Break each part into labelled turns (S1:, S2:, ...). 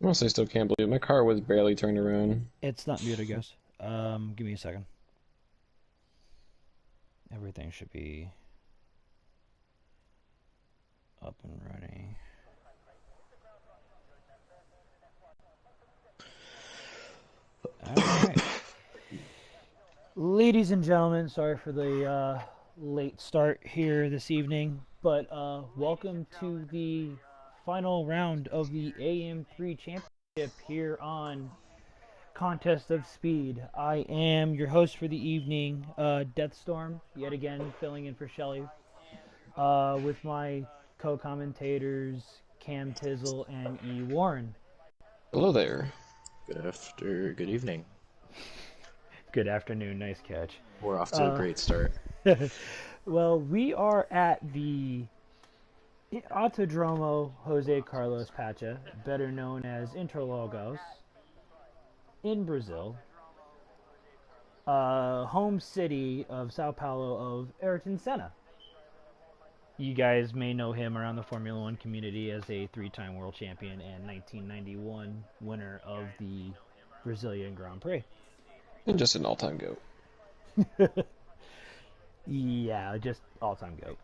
S1: Honestly, I still can't believe it. My car was barely turned around.
S2: It's not muted, I guess. Give me a second. Everything should be up and running. All right. Ladies and gentlemen, sorry for the late start here this evening, but welcome to the final round of the AM3 Championship here on Contest of Speed. I am your host for the evening, Deathstorm, yet again filling in for Shelly, with my co-commentators Cam Tizzle and E. Warren.
S1: Hello there.
S3: Good evening.
S2: Good afternoon, nice catch.
S3: We're off to a
S2: Uh,
S3: great start.
S2: well, we are at the Autodromo Jose Carlos Pacha, better known as Interlagos, in Brazil, home city of Sao Paulo of Ayrton Senna. You guys may know him around the Formula One community as a three-time world champion and 1991 winner of the Brazilian Grand Prix.
S1: And just an all-time goat.
S2: Yeah, just all-time goat.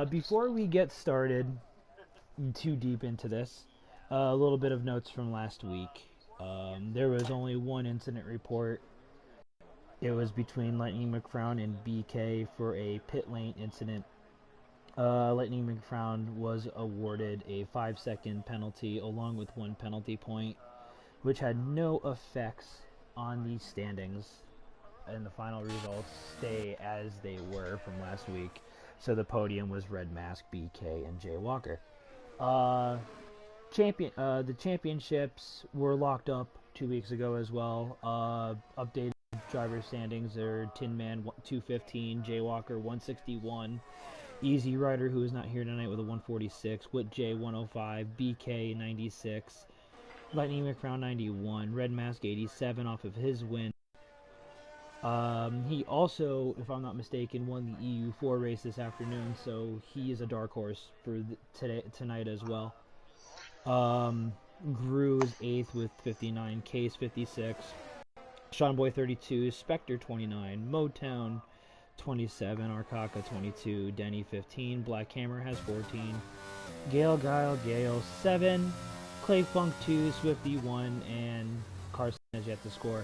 S2: Before we get started too deep into this, a little bit of notes from last week. There was only one incident report. It was between Lightning McFrown and BK for a pit lane incident. Lightning McFrown was awarded a 5-second penalty along with one penalty point, which had no effects on the standings, and the final results stay as they were from last week. So the podium was Red Mask, BK, and Jay Walker. The championships were locked up 2 weeks ago as well. Updated driver standings are Tin Man 215, Jay Walker 161, Easy Rider, who is not here tonight, with a 146, Whit J 105, BK 96, Lightning McFrown 91, Red Mask 87 off of his win. He also, if I'm not mistaken, won the EU4 race this afternoon, so he is a dark horse for tonight as well. Gru is 8th with 59, Case 56, Sean Boy 32, Spectre 29, Motown 27, Arkaka 22, Denny 15, Black Hammer has 14, Gale 7, Clay Funk 2, Swifty 1, and Carson has yet to score.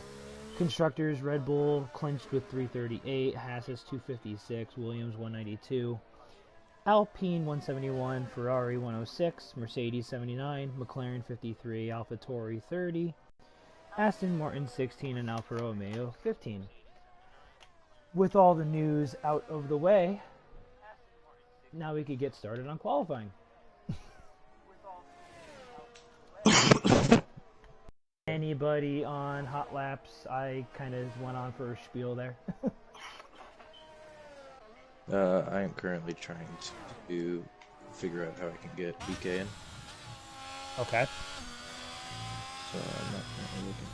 S2: Constructors, Red Bull clinched with 338, Hasses 256, Williams 192, Alpine 171, Ferrari 106, Mercedes 79, McLaren 53, AlphaTauri 30, Aston Martin 16, and Alfa Romeo 15. With all the news out of the way, now we could get started on qualifying. Anybody on hot laps? I kind of went on for a spiel there.
S3: I am currently trying to figure out how I can get BK in,
S2: Okay.
S3: so I'm not currently looking.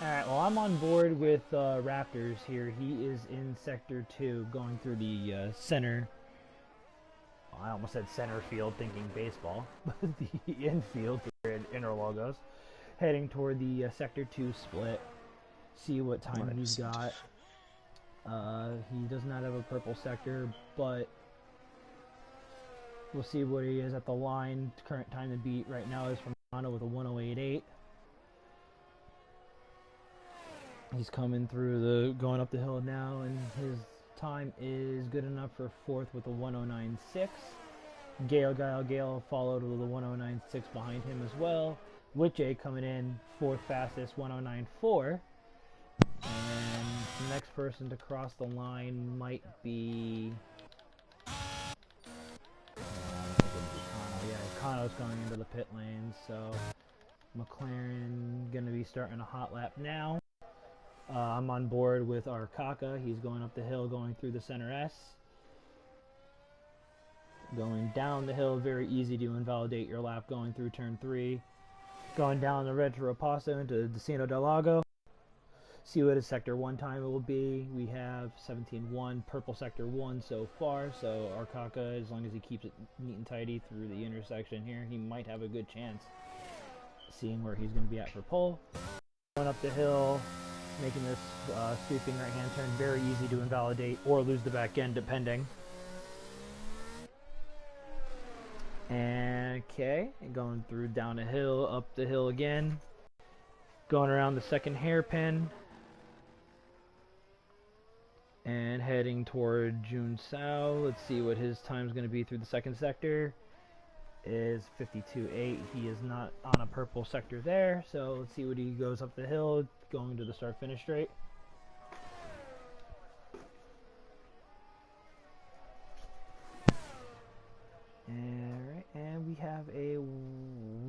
S2: Alright, well, I'm on board with Raptors here. He is in Sector 2, going through the center. Well, I almost said center field, thinking baseball. But the infield here at Interlagos. Heading toward the Sector 2 split. See what time he's got. He does not have a purple sector, but we'll see what he is at the line. Current time to beat right now is from Honda with a 108.8. He's coming through going up the hill now, and his time is good enough for fourth with a 109.6. Gale followed with a 109.6 behind him as well. Witche coming in fourth fastest, 109.4. And the next person to cross the line might be Kano's going into the pit lane, so McLaren going to be starting a hot lap now. I'm on board with our Kaka. He's going up the hill, going through the center S. Going down the hill, very easy to invalidate your lap going through turn 3. Going down the Red Rapasso into Destino del Lago. See what his sector 1 time will be. We have 17-1, purple sector 1 so far. So Arkaka, as long as he keeps it neat and tidy through the intersection here, he might have a good chance. Seeing where he's going to be at for pole. Going up the hill, making this sweeping right-hand turn very easy to invalidate or lose the back end depending. And okay, going through down a hill, up the hill again. Going around the second hairpin. And heading toward Jun Sao. Let's see what his time's going to be through the second sector. Is 52.8. He is not on a purple sector there, so let's see what he goes up the hill, going to the start finish straight. Alright, and we have a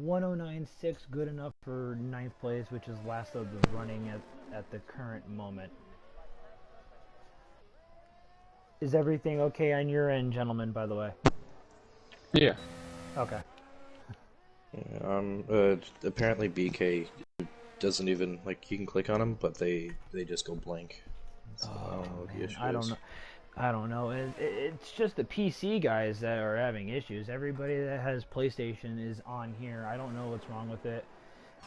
S2: 109.6, good enough for 9th place, which is last of the running at the current moment. Is everything okay on your end, gentlemen, by the way?
S1: Yeah.
S2: Okay.
S3: Yeah, apparently BK doesn't even, like, you can click on them, but they just go blank. So I don't know what the issue is.
S2: I don't know. It's just the PC guys that are having issues. Everybody that has PlayStation is on here. I don't know what's wrong with it.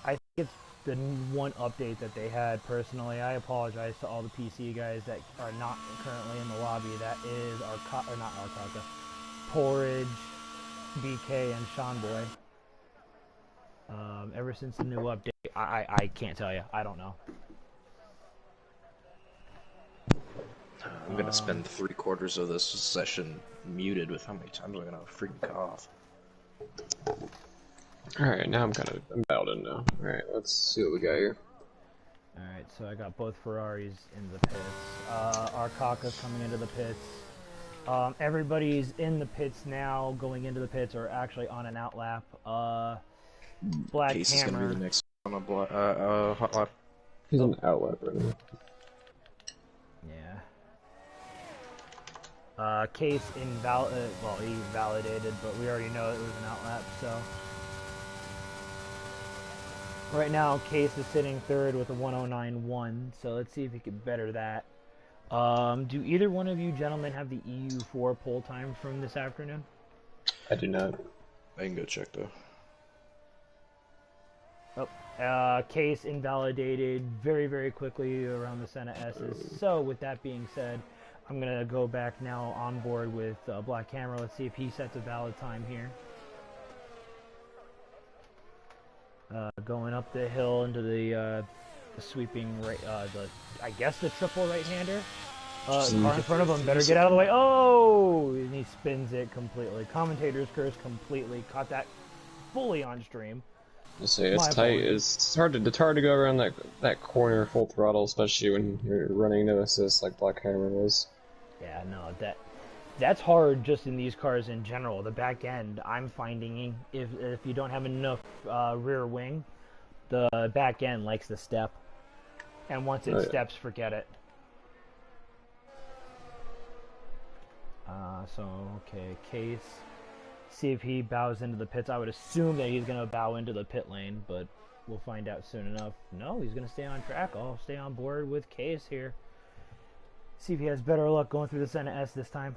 S2: I think it's the one update that they had. Personally, I apologize to all the PC guys that are not currently in the lobby. That is not Arkaka, Porridge, BK, and Sean Boy. Ever since the new update, I can't tell you. I don't know.
S3: I'm gonna spend 3/4 of this session muted with how many times I'm gonna freaking cough.
S1: Alright, now I'm dialed in now. Alright, let's see what we got here.
S2: Alright, so I got both Ferraris in the pits. Arkaka's coming into the pits. Everybody's in the pits now, going into the pits, or actually on an out lap. Black
S3: Case is gonna
S2: Hammer.
S3: be the next on a hot lap.
S1: He's on the outlet right now.
S2: Yeah. Case well, he validated, but we already know it was an outlap, so. Right now, Case is sitting third with a 109.1, so let's see if he can better that. Do either one of you gentlemen have the EU4 poll time from this afternoon?
S1: I do not.
S3: I can go check though.
S2: Case invalidated very, very quickly around the Senna S's. So, with that being said, I'm going to go back now on board with Black Hammer. Let's see if he sets a valid time here. Going up the hill into the sweeping right, I guess the triple right-hander. Car in front of him better get out of the way. Oh! And he spins it completely. Commentator's curse completely. Caught that fully on stream.
S1: I'll say it's tight. It's hard to go around that corner full throttle, especially when you're running no assist like Black Hammer was.
S2: Yeah, no, that's hard just in these cars in general. The back end, I'm finding if you don't have enough rear wing, the back end likes to step, and once it steps, forget it. Okay, Case. See if he bows into the pits. I would assume that he's going to bow into the pit lane, but we'll find out soon enough. No, he's going to stay on track. I'll stay on board with Case here. See if he has better luck going through the Senna S this time.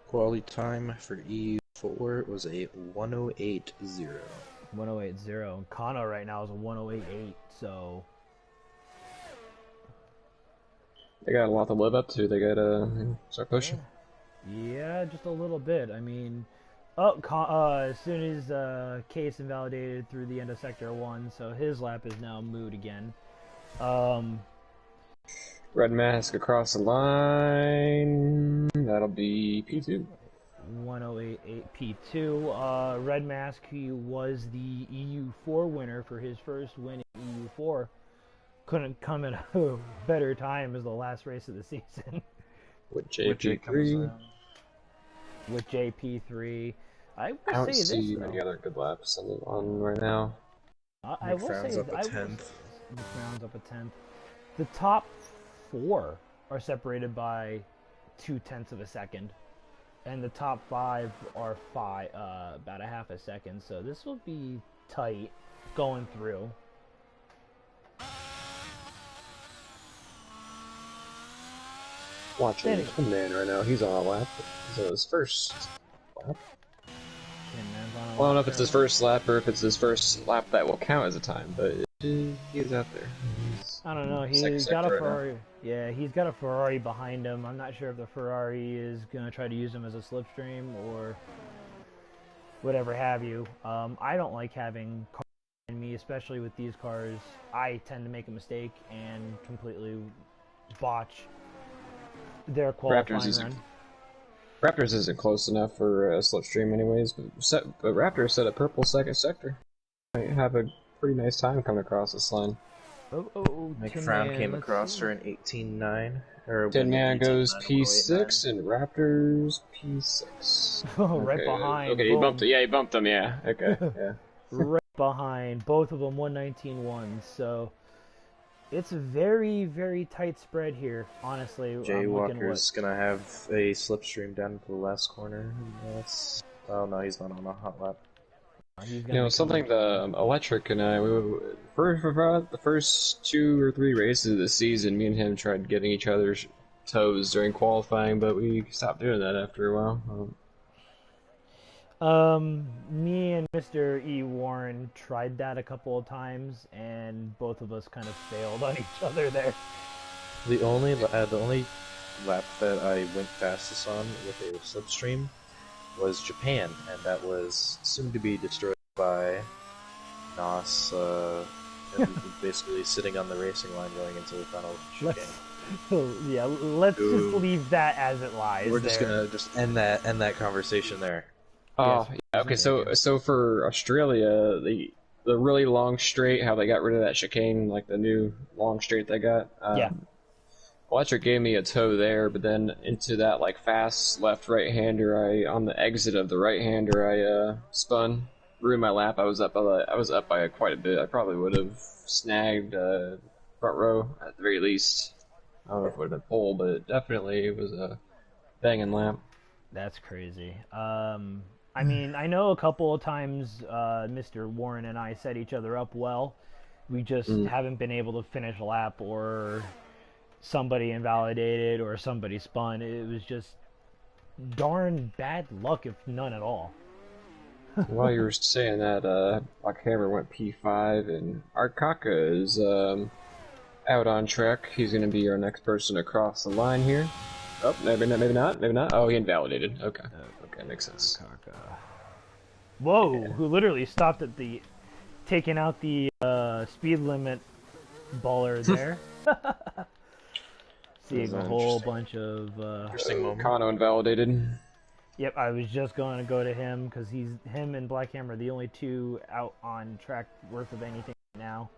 S3: Quality time for EU4 was a 108.0.
S2: 108.0. And Kano right now is a 108.8, so...
S1: They got a lot to live up to. They gotta start pushing.
S2: Yeah, just a little bit. I mean, as soon as Case invalidated through the end of Sector 1, so his lap is now moot again.
S1: Red mask across the line. That'll be P2.
S2: 108.8 P2. Red mask, he was the EU4 winner for his first win in EU4. Couldn't come at a better time as the last race of the season.
S1: With JP3.
S2: With JP3. I
S1: don't see many other good laps on right now.
S2: I will say
S3: up a 10th.
S2: McFrown's up a 10th. The top 4 are separated by 0.2 of a second. And the top 5 are about a half a second. So this will be tight going through.
S1: watching Tin Man right now. He's on a lap. So his first lap. Well, I don't know if it's his first lap or if it's his first lap that will count as a time, but he's out there.
S2: I don't know. He's got a Ferrari. Right, yeah, he's got a Ferrari behind him. I'm not sure if the Ferrari is gonna try to use him as a slipstream or whatever have you. I don't like having cars in me, especially with these cars. I tend to make a mistake and completely botch their qualifying run.
S1: Raptors isn't close enough for a slipstream anyways, but Raptors set a purple second sector. Might have a pretty nice time coming across this line.
S3: Mike Frown came across her in 18.9.
S1: Tin Man goes P6 and Raptors P6.
S2: Oh, right behind.
S1: Okay, he bumped it. Yeah, he bumped them. Yeah. Okay. Yeah.
S2: Right behind. Both of them 119.1. So it's a very, very tight spread here. Honestly,
S3: Jay Walker's gonna have a slipstream down to the last corner. Yes. Oh no, he's not on a hot lap.
S1: Something the Electric and I, for the first 2 or 3 races of the season, me and him tried getting each other's toes during qualifying, but we stopped doing that after a
S2: while. Me and Mr. E. Warren tried that a couple of times, and both of us kind of failed on each other there.
S3: The only lap that I went fastest on with a slipstream was Japan, and that was soon to be destroyed by Nos, basically sitting on the racing line going into the final chicane.
S2: Let's just leave that as it lies.
S3: We're just gonna end that conversation there.
S1: Oh, yes. Yeah. Okay, so for Australia, the really long straight, how they got rid of that chicane, like the new long straight they got. Electric gave me a toe there, but then into that like fast left right-hander, on the exit of the right-hander, I spun, ruined my lap. I was up by quite a bit. I probably would have snagged front row at the very least. I don't know if it would have been pole, but definitely it was a banging lap.
S2: That's crazy. I mean, I know a couple of times Mr. Warren and I set each other up well. We just haven't been able to finish a lap, or somebody invalidated, or somebody spun. It was just darn bad luck, if none at all.
S1: While you were saying that, Black Hammer went P5, and Arkaka is out on track. He's going to be our next person across the line here. Oh, maybe not. Oh, he invalidated. Okay, makes sense.
S2: Arkaka. Whoa, who literally stopped at the, taking out the speed limit baller there. Seeing a whole bunch of
S1: Kano invalidated.
S2: Yep, I was just going to go to him because him and Black Hammer are the only two out on track worth of anything right now.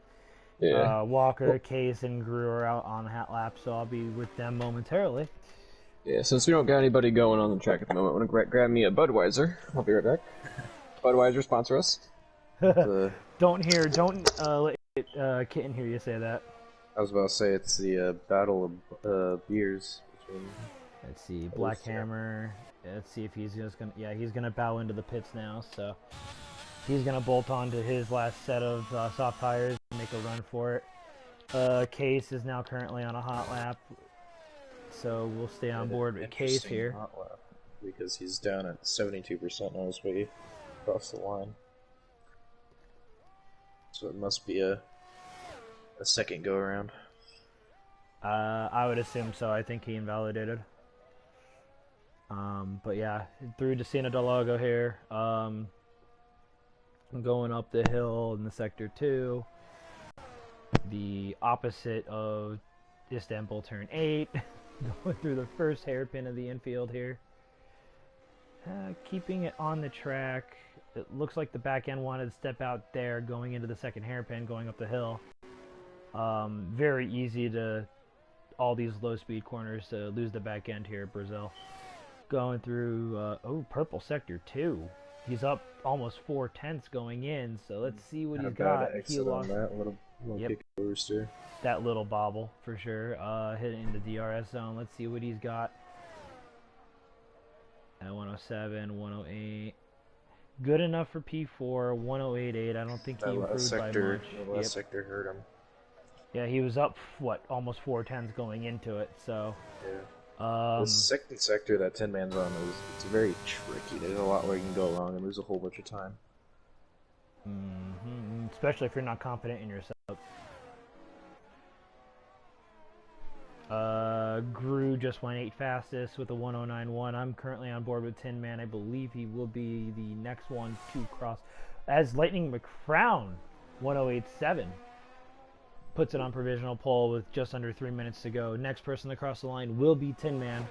S1: Yeah.
S2: Walker, Case, and Grew are out on hat lap, so I'll be with them momentarily.
S1: Yeah, since we don't got anybody going on the track at the moment, I'm gonna grab me a Budweiser. I'll be right back. Budweiser, sponsor us.
S2: Don't let Kitten hear you say that.
S3: I was about to say it's the battle of beers between.
S2: Let's see, Black Hammer. Let's see if he's just gonna. Yeah, he's gonna bow into the pits now. So he's gonna bolt on to his last set of soft tires and make a run for it. Case is now currently on a hot lap, so we'll stay on board with Case here.
S3: Hot lap, because he's down at 72% on his way across the line. So it must be a second go around.
S2: I would assume so. I think he invalidated. But yeah, through Decina del Lago here. I'm going up the hill in the sector 2. The opposite of Istanbul turn 8. Going through the first hairpin of the infield here. Keeping it on the track. It looks like the back end wanted to step out there, going into the second hairpin, going up the hill. Very easy to, all these low speed corners, to lose the back end here at Brazil. Going through, purple sector 2. He's up almost 4/10 going in, so let's see what he's got.
S3: He lost that little kick booster.
S2: That little bobble for sure. Hitting the DRS zone. Let's see what he's got. At 107, 108. Good enough for P4, 108.8. I don't think he improved by much.
S3: The last sector hurt him.
S2: Yeah, he was up, almost 4/10 going into it, so...
S3: Yeah. This second sector that 10 man's on it's very tricky. There's a lot where you can go wrong and lose a whole bunch of time.
S2: Especially if you're not confident in yourself. Gru just went 8 fastest with a 109.1. I'm currently on board with Tin Man. I believe he will be the next one to cross. As Lightning McFrown, 108.7, puts it on provisional pole with just under 3 minutes to go. Next person to cross the line will be Tin Man.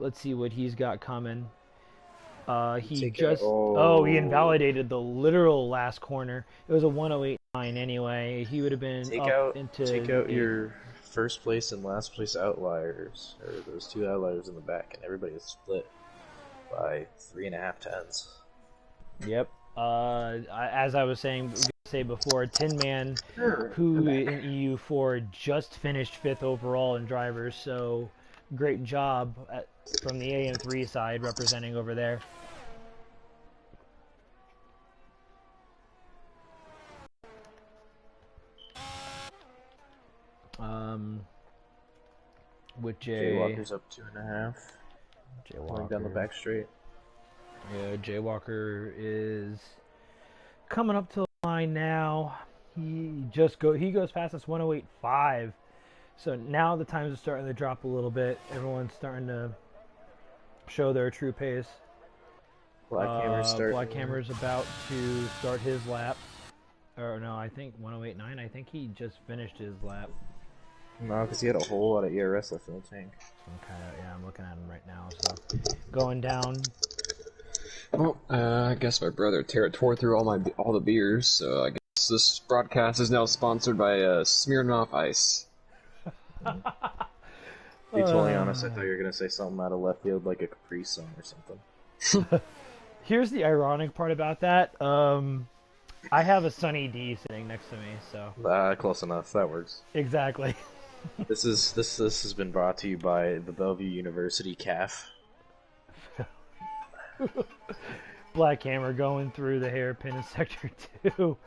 S2: Let's see what he's got coming. He invalidated the literal last corner. It was a 108.9 anyway. He would have been
S3: take out your first place and last place outliers, or those 2 outliers in the back, and everybody is split by 3.5 tenths.
S2: Yep. As I was saying before, Tin Man, who in EU4 just finished 5th overall in drivers, so great job from the AM3 side representing over there. With
S3: Jaywalker's up 2.5. Going down the back straight.
S2: Yeah, Jaywalker is coming up to the line now. He goes past us 108.5. So now the times are starting to drop a little bit. Everyone's starting to show their true pace. Black Hammer's about to start his lap. Or no, I think 108.9. I think he just finished his lap.
S3: No, because he had a whole lot of ERS left in the tank.
S2: Okay, yeah, I'm looking at him right now. So going down.
S1: Well, I guess my brother tore through all the beers, so I guess this broadcast is now sponsored by Smirnoff Ice.
S3: To be totally honest, I thought you were gonna say something out of left field, like a Capri Sun or something.
S2: Here's the ironic part about that. I have a Sunny D sitting next to me, so.
S3: Close enough. That works.
S2: Exactly.
S3: This has been brought to you by the Bellevue University CAF.
S2: Black Hammer going through the hairpin in sector 2,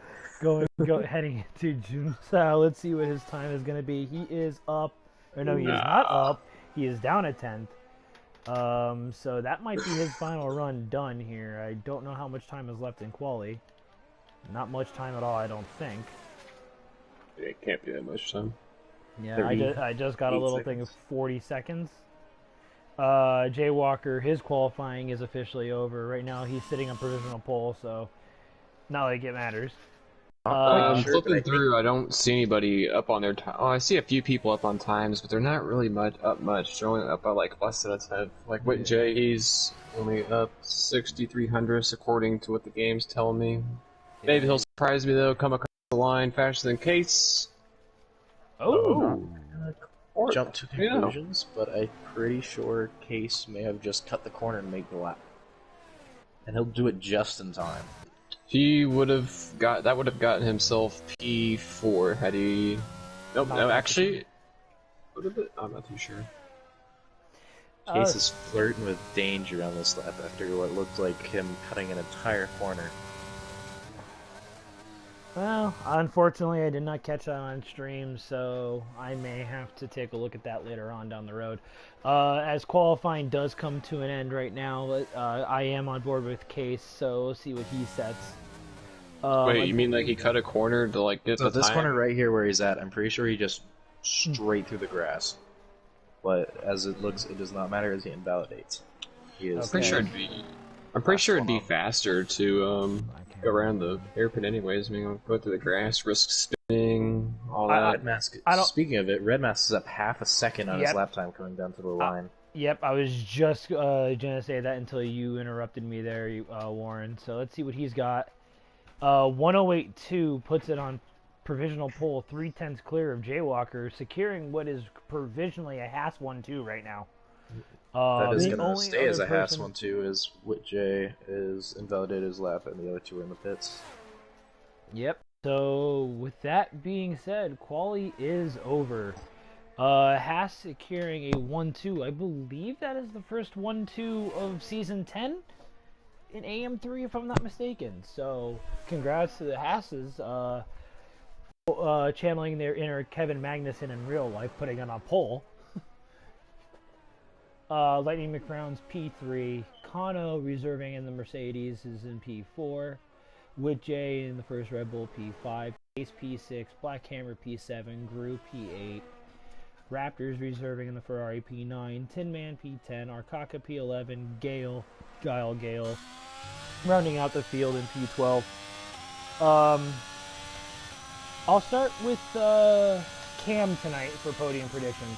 S2: heading into Junsa. Let's see what his time is going to be. He is up, or no, he is not up. He is down a 10th. So that might be his final run done here. I don't know how much time is left in quali. Not much time at all, I don't think.
S1: It can't be that much time.
S2: Yeah, I just got a little thing of 40 seconds. Jaywalker, his qualifying is officially over. Right now he's sitting on provisional pole, so not like it matters.
S1: I'm flipping through, I don't see anybody up on their time. Oh, I see a few people up on times, but they're not really up much. They're only up by like less than a tenth. Like Whit J, he's only up 6,300 according to what the game's telling me. Maybe he'll surprise me though, come across the line faster than Case.
S3: Jump to conclusions, but I'm pretty sure Case may have just cut the corner and made the lap. And he'll do it just in time.
S1: He would have gotten himself P4 had he... Nope, no, actually... I'm not too sure.
S3: Case is flirting with danger on this lap after what looked like him cutting an entire corner.
S2: Well, unfortunately, I did not catch that on stream, so I may have to take a look at that later on down the road. As qualifying does come to an end right now, I am on board with Case, so we'll see what he sets.
S1: Wait, you mean like he cut a corner to like get the
S3: this
S1: time?
S3: corner right here where he's at, I'm pretty sure he just straight through the grass. But as it looks, it does not matter as he invalidates. He is.
S1: I'm pretty sure it'd be faster to go around the hairpin anyways. I mean, go through the grass, risk spinning, all that.
S3: Speaking of it, Red Mask is up half a second on his lap time coming down to the line.
S2: Yep, I was just going to say that until you interrupted me there, Warren. So let's see what he's got. 108.2 puts it on provisional pole, 3/10 clear of Jaywalker, securing what is provisionally a Haas 1-2 right now.
S3: That is going to stay as a Haas 1-2 as Whit J is invalidated his lap and the other two are in the pits.
S2: Yep. So with that being said, quali is over. Haas securing a 1-2. I believe that is the first 1-2 of season 10 in AM3, if I'm not mistaken. So congrats to the Haas's, channeling their inner Kevin Magnussen in real life, putting it on pole. Lightning McBrown's P3. Kano reserving in the Mercedes is in P4. With J in the first Red Bull P5. Ace P6. Black Hammer P7. Gru P8. Raptors reserving in the Ferrari P9. Tin Man P10. Arcaka P11. Guile Gale. Rounding out the field in P12. I'll start with Cam tonight for podium predictions.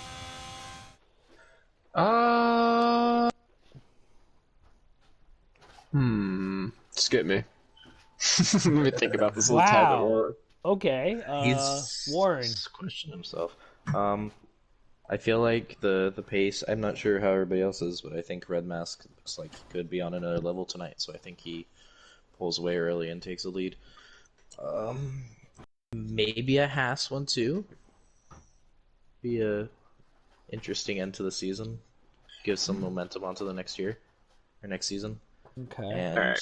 S1: Skip me. Let me think about this a little time more.
S2: Okay. Warren.
S3: He's questioning himself. I feel like the pace, I'm not sure how everybody else is, but I think Red Mask looks like he could be on another level tonight, so I think he pulls away early and takes a lead. Maybe a Haas one too. Be a interesting end to the season. Give some momentum onto the next year or next season.
S2: Okay.
S3: And
S1: All right,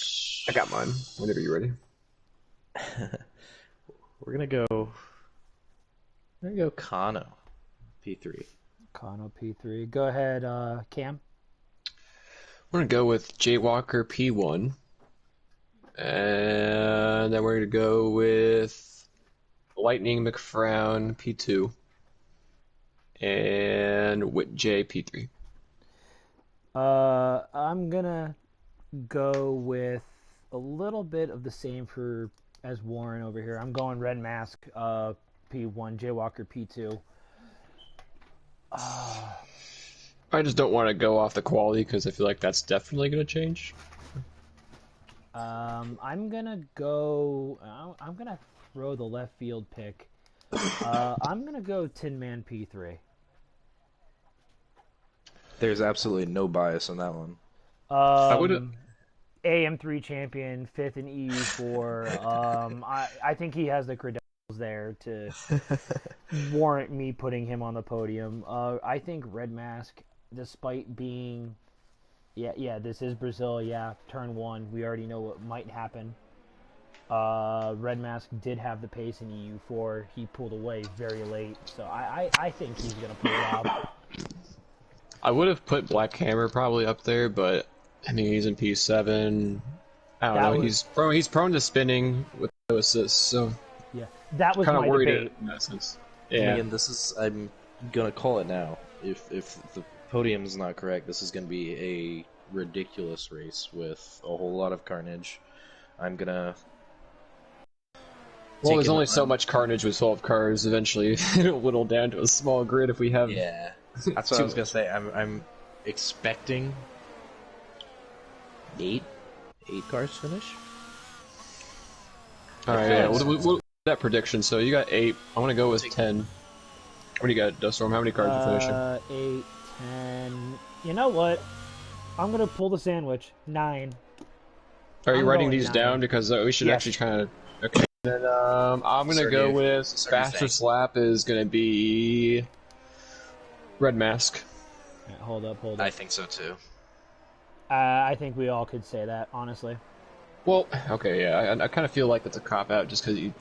S1: I got mine. Whenever you're ready.
S3: we're gonna go Kano, P3.
S2: Kano P3. Go ahead, Cam.
S1: We're gonna go with Jaywalker P1, and then we're gonna go with Lightning McFrown P2, and Whit J P3.
S2: I'm gonna go with a little bit of the same as Warren over here. I'm going Red Mask P1, Jaywalker P2.
S1: I just don't want to go off the quality because I feel like that's definitely gonna change.
S2: I'm gonna throw the left field pick. I'm gonna go Tin Man P3.
S3: There's absolutely no bias on that one.
S1: I would.
S2: AM3 champion, 5th in EU4. I think he has the credentials there to warrant me putting him on the podium. I think Red Mask, despite being, this is Brazil. Yeah, turn 1. We already know what might happen. Red Mask did have the pace in EU4. He pulled away very late, so I think he's gonna pull it off.
S1: I would have put Black Hammer probably up there, but I mean he's in P7. I don't know. He's prone to spinning with no assists, so
S2: yeah, that was
S1: kind of
S2: my
S1: worried
S2: debate.
S1: in that sense. Yeah.
S3: Again, I'm gonna call it now. If the podium's not correct, this is gonna be a ridiculous race with a whole lot of carnage. I'm gonna.
S1: Well, there's only so much carnage with 12 cars. Eventually, it'll whittle down to a small grid if we have.
S3: Yeah, that's what I was gonna say. I'm expecting 8 cars finish.
S1: All right, yeah. We'll that prediction. So you got 8. I want to go with 10. What do you got, Duststorm? How many cars are finishing?
S2: 8, 10. You know what? I'm gonna pull the sandwich. 9.
S1: Are you writing these down because we should actually kind of? Okay. Then I'm gonna go with fastest lap is gonna be Red Mask.
S2: Right, hold up.
S3: I think so too.
S2: I think we all could say that, honestly.
S1: Well, okay, yeah, I kind of feel like it's a cop out just because you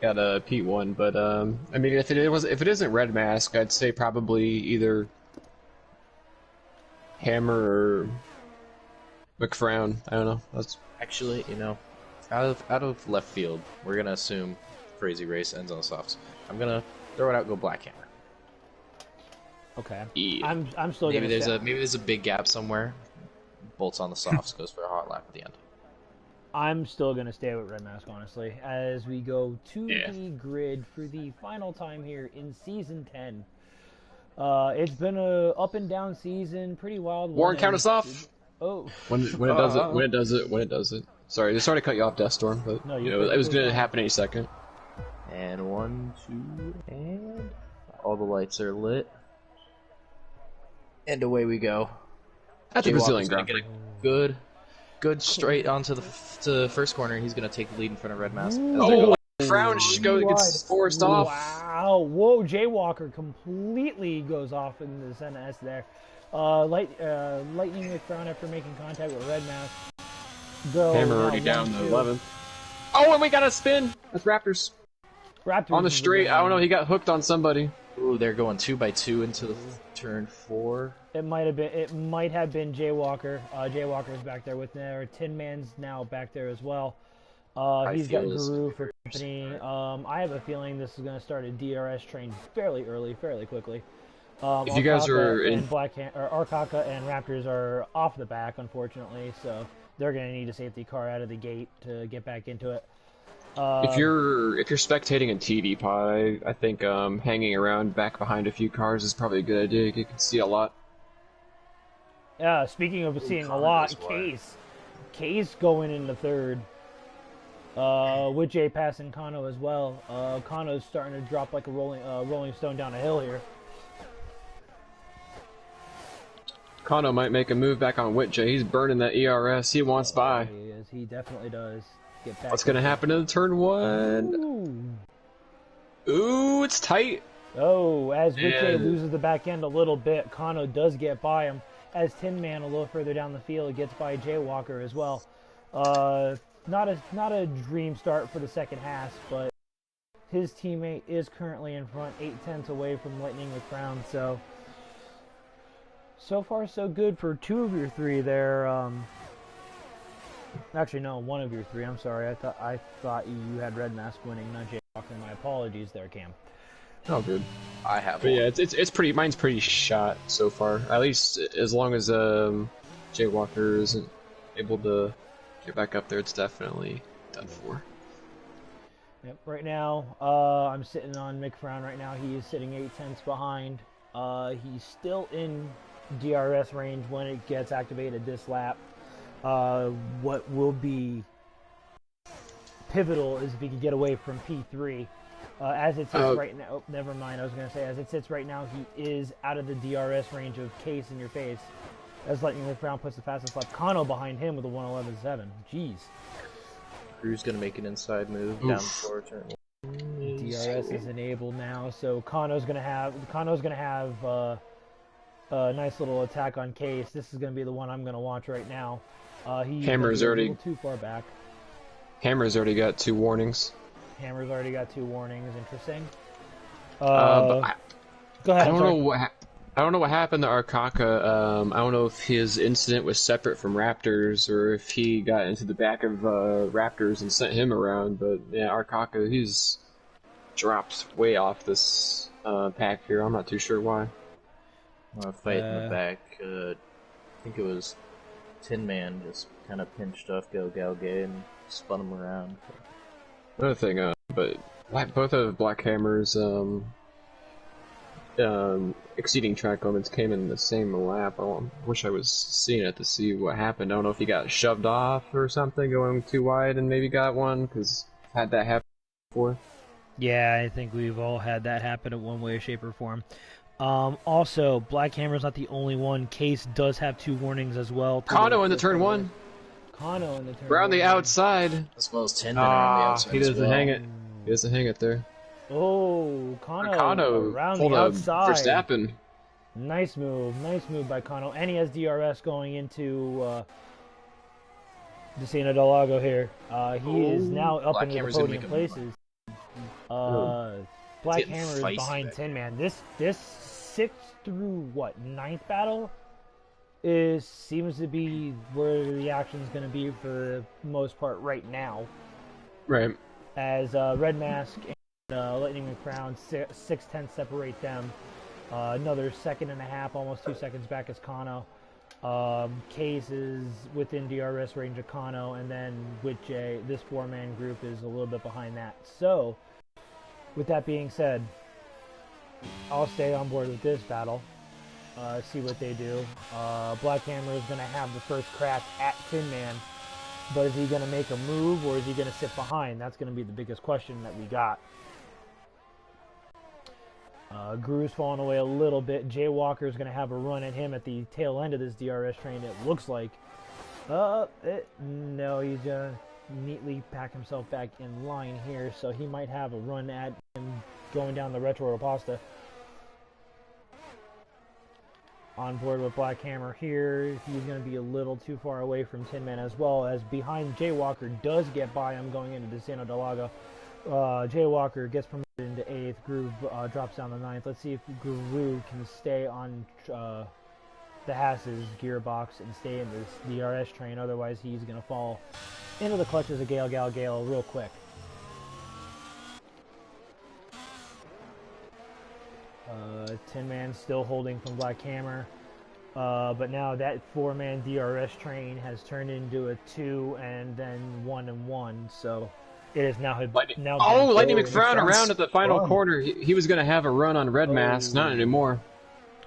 S1: got a P1, but I mean, if it isn't Red Mask, I'd say probably either Hammer or McFrown. I don't know. That's
S3: actually, out of left field, we're gonna assume Crazy Race ends on the softs. I'm gonna throw it out, go Black Hammer.
S2: Okay.
S1: Yeah.
S2: I'm still
S3: maybe
S2: gonna
S3: maybe there's a big gap somewhere. Bolts on the softs, goes for a hot lap at the end.
S2: I'm still gonna stay with Red Mask, honestly, as we go to the grid for the final time here in season 10. It's been a up and down season, pretty wild.
S1: Warren, count us off.
S2: Oh.
S1: When it does it. Sorry to cut you off, Deathstorm, but
S2: no,
S1: it was gonna happen any second.
S3: And 1, 2, and all the lights are lit. And away we go.
S1: That's a Brazilian
S3: gonna get a good straight onto the first corner. He's gonna take the lead in front of Red Mask.
S1: Oh, Frown gets forced off.
S2: Wow! Whoa! Jaywalker completely goes off in the ZS there. Lightning McFrown after making contact with Red Mask.
S1: Hammer already down to 11th. Oh, and we got a spin. That's Raptors.
S2: Raptors
S1: on the straight. I don't know. He got hooked on somebody.
S3: Ooh, they're going 2x2 into the turn 4.
S2: It might have been Jaywalker. Jaywalker's back there with their Tin Man's now back there as well. He's got Guru for company. I have a feeling this is going to start a DRS train fairly early, fairly quickly.
S1: If you guys are in
S2: Arcaka and Raptors are off the back, unfortunately, so they're going to need a safety car out of the gate to get back into it.
S1: if you're spectating in TV Pod, I think hanging around back behind a few cars is probably a good idea. You can see a lot.
S2: Yeah, speaking of seeing a lot, Case going in the third. With Jay passing Kano as well. Kano's starting to drop like a rolling stone down a hill here.
S1: Kano might make a move back on Whitjay. He's burning that ERS. He wants by.
S2: He is. He definitely does. Get back.
S1: What's going to happen in turn 1? Ooh, it's tight.
S2: Oh, as Whitjay loses the back end a little bit, Kano does get by him. As Tin Man a little further down the field gets by Jaywalker as well. Not a dream start for the second half, but his teammate is currently in front, 8/10 away from Lightning McBrown. So far so good for 2 of your 3 there. Actually, no, 1 of your 3. I'm sorry. I thought you had Red Mask winning, not Jaywalker. My apologies there, Cam.
S1: Oh, good.
S3: I have.
S1: But yeah, it's pretty. Mine's pretty shot so far. At least as long as Jaywalker isn't able to get back up there, it's definitely done for.
S2: Yep. Right now, I'm sitting on McBrown. Right now, he is sitting 8/10 behind. He's still in DRS range when it gets activated this lap. What will be pivotal is if he can get away from P3. As it sits right now, oh, never mind. I was going to say, as it sits right now, he is out of the DRS range of Case in your face. As Lightning McBrown puts the fastest lap, Kano behind him with a 1:11.7. Jeez.
S3: Crew's gonna make an inside move down for turn 1.
S2: DRS is enabled now, so Kano's gonna have a nice little attack on Case. This is gonna be the one I'm gonna watch right now. He's
S1: Hammer's already
S2: too far back.
S1: Hammer's already got 2 warnings.
S2: Hammer's already got 2 warnings. Interesting.
S1: But
S2: Go ahead.
S1: I don't know what happened to Arcaka. I don't know if his incident was separate from Raptors or if he got into the back of Raptors and sent him around. But yeah, Arcaka, he's dropped way off this pack here. I'm not too sure why.
S3: Fight in the back. I think it was Tin Man just kind of pinched off Galgay and spun him around.
S1: Another thing, but both of Black Hammer's exceeding track limits came in the same lap. I wish I was seeing it to see what happened. I don't know if he got shoved off or something, going too wide and maybe got one, because had that happen before.
S2: Yeah, I think we've all had that happen in one way, shape, or form. Also, Black Hammer's not the only one. Case does have 2 warnings as well.
S1: Kano in the turn 1.
S2: Kano in the turn 1.
S1: Around the outside.
S3: As well as Tin Man on the outside.
S1: He doesn't hang it. He doesn't hang it there.
S2: Oh, Kano around the outside.
S1: Verstappen.
S2: Nice move by Kano. And he has DRS going into Decena Del Lago here. He is now up into the podium places. Black Hammer is behind Tin Man. This 6th through 9th battle seems to be where the action is going to be for the most part right now.
S1: Right.
S2: As Red Mask and Lightning McBrown 6/10 separate them. Another 1.5 almost 2 seconds back is Kano. Case is within DRS range of Kano, and then Whitjay, this 4-man group is a little bit behind that. So, with that being said, I'll stay on board with this battle. See what they do. Black Hammer is going to have the first crack at Tin Man, but is he going to make a move or is he going to sit behind? That's going to be the biggest question that we got. Guru's falling away a little bit. Jaywalker is going to have a run at him at the tail end of this DRS train, it looks like. No, he's going to neatly pack himself back in line here, so he might have a run at him going down the Retro Pasta. On board with Black Hammer here. He's going to be a little too far away from Tin Man as well, as behind Jaywalker does get by him going into Decena Del Lago. Jaywalker gets promoted in into 8th. Groove drops down to 9th. Let's see if Groove can stay on the Haas's gearbox and stay in this DRS train. Otherwise, he's going to fall into the clutches of Gale real quick. Tin Man still holding from Black Hammer. But now that 4-man DRS train has turned into a 2 and then 1 and 1, so it is now
S1: Lightning McFrown around at the final corner. He was going to have a run on Red Mask, not anymore.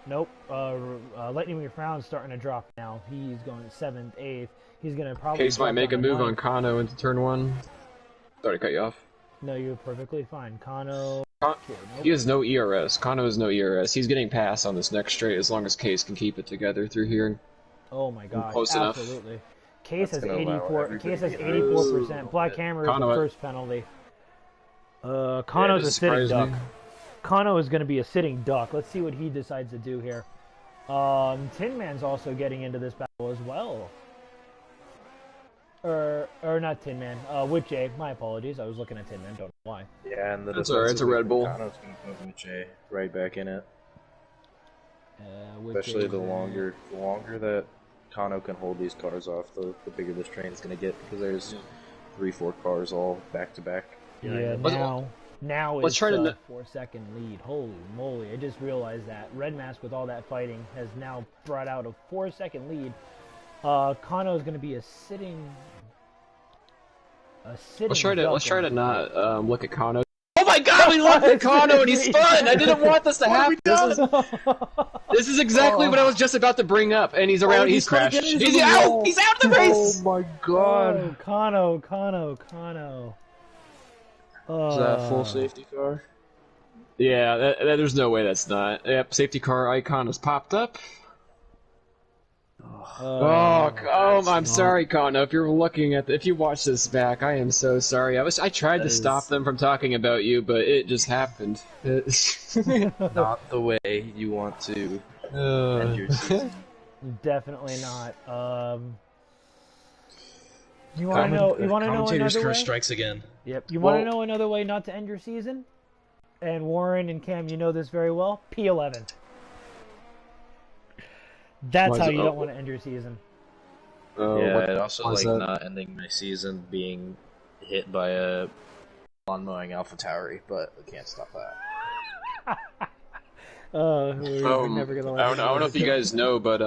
S2: Nope. Lightning McFrown's starting to drop now. He's going 7th, 8th. He's going to probably.
S1: Case might make a move on Kano into turn 1. Sorry to cut you off.
S2: No, you're perfectly fine. Kano.
S1: He has no ERS. Kano has no ERS. He's getting passed on this next straight as long as Case can keep it together through here.
S2: Oh my god,
S1: close
S2: absolutely.
S1: Enough.
S2: Case has 84. Case has 84%. Black Hammer is the first penalty. Kano's a sitting duck. Kano is going to be a sitting duck. Let's see what he decides to do here. Tin Man's also getting into this battle as well. Or not Tin Man. Whip J. My apologies. I was looking at Tin Man. Don't know why.
S3: Yeah, and
S1: that's alright. It's a Red Bull.
S3: Kano's going to put Whip J right back in it. Especially the longer that Kano can hold these cars off, the bigger this train's going to get, because there's 3-4 cars all back to back.
S2: Yeah, now it's a 4-second lead. Holy moly! I just realized that Red Mask, with all that fighting, has now brought out a 4-second lead. Kano is going to be a sitting.
S1: Let's try to not look at Kano. Oh my god, we looked at Kano and he spun! I didn't want this to happen! This is exactly what I was just about to bring up, and he's around, he's crashed. He's out! He's out of the race!
S3: Oh my god!
S2: Oh, Kano.
S3: Is that a full safety car?
S1: Yeah, there's no way that's not. Yep, safety car icon has popped up. I'm sorry, Kano. If you're looking at, if you watch this back, I am so sorry. I tried to stop them from talking about you, but it just happened.
S3: Not the way you want to end your season.
S2: Definitely not. You want to know? You want to know
S3: Commentator's
S2: another
S3: curse
S2: way?
S3: strikes again.
S2: Yep. You want to know another way not to end your season? And Warren and Cam, you know this very well. P11. That's how you don't want to end your season.
S3: It also like not ending my season being hit by a lawn mowing AlphaTauri, but we can't stop that.
S2: We're never gonna
S1: I don't know if you guys know, but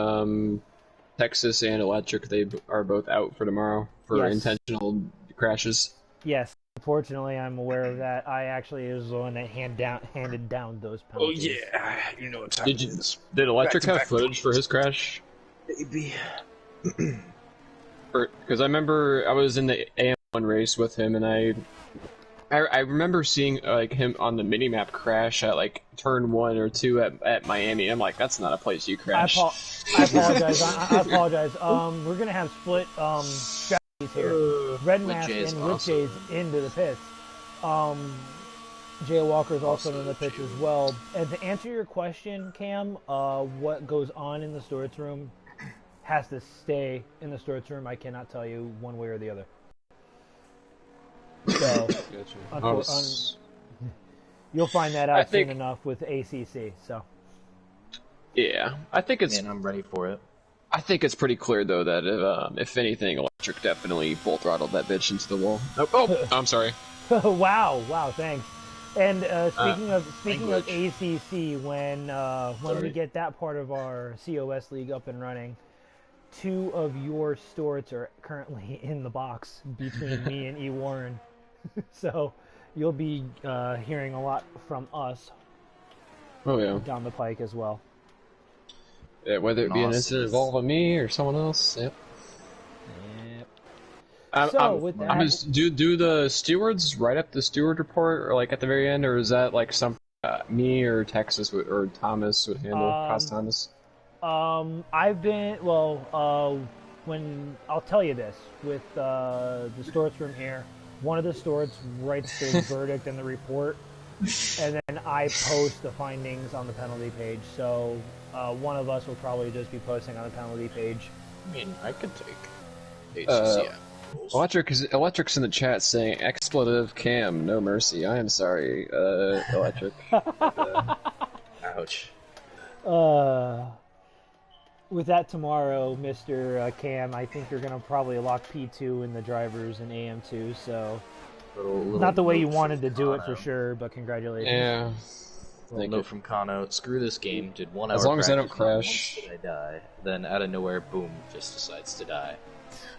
S1: Texas and Electric, they are both out for tomorrow for intentional crashes.
S2: Yes, unfortunately, I'm aware of that. I actually was the one that handed down those penalties.
S3: Oh yeah, you know what time it is.
S1: Did Electric have footage for his crash?
S3: Maybe.
S1: Because I remember I was in the AM1 race with him, and I remember seeing like him on the minimap crash at like turn 1 or 2 at Miami. I'm like, that's not a place you crash.
S2: I apologize. I apologize. We're gonna have split strategies here. Red Mask and Whip J's into the pits. Jay Walker's also in the pits as well. And to answer your question, Cam, what goes on in the storage room has to stay in the storage room. I cannot tell you one way or the other. So, you'll find that out soon enough with ACC. So,
S1: yeah, I think it's.
S3: Man, I'm ready for it.
S1: I think it's pretty clear though that if anything, Electric definitely full throttled that bitch into the wall. Oh, I'm sorry.
S2: Wow, thanks. And speaking of ACC, when we get that part of our COS league up and running, 2 of your Storts are currently in the box between me and E. Warren. So you'll be hearing a lot from us down the pike as well.
S1: Yeah, whether it be an incident involving me or someone else. Yep.
S2: With that,
S1: I'm just, do the stewards write up the steward report or like at the very end, or is that like some me or Texas or Thomas would handle? Cost Thomas.
S2: I've been when I'll tell you this with the Storts room here. One of the Storts writes the verdict and the report, and then I post the findings on the penalty page. So one of us will probably just be posting on the penalty page.
S3: I mean, I could take ACC.
S1: Electric's in the chat saying expletive cam, no mercy. I am sorry, Electric.
S3: Ouch.
S2: With that tomorrow, Mr. Cam, I think you're gonna probably lock P2 in the drivers in AM2. So, not the way you wanted to do it for sure, but congratulations.
S1: Yeah.
S3: Little note from Kano, screw this game, did 1 hour
S1: as long as I don't
S3: crash. Did I die? Then out of nowhere, boom, just decides to die.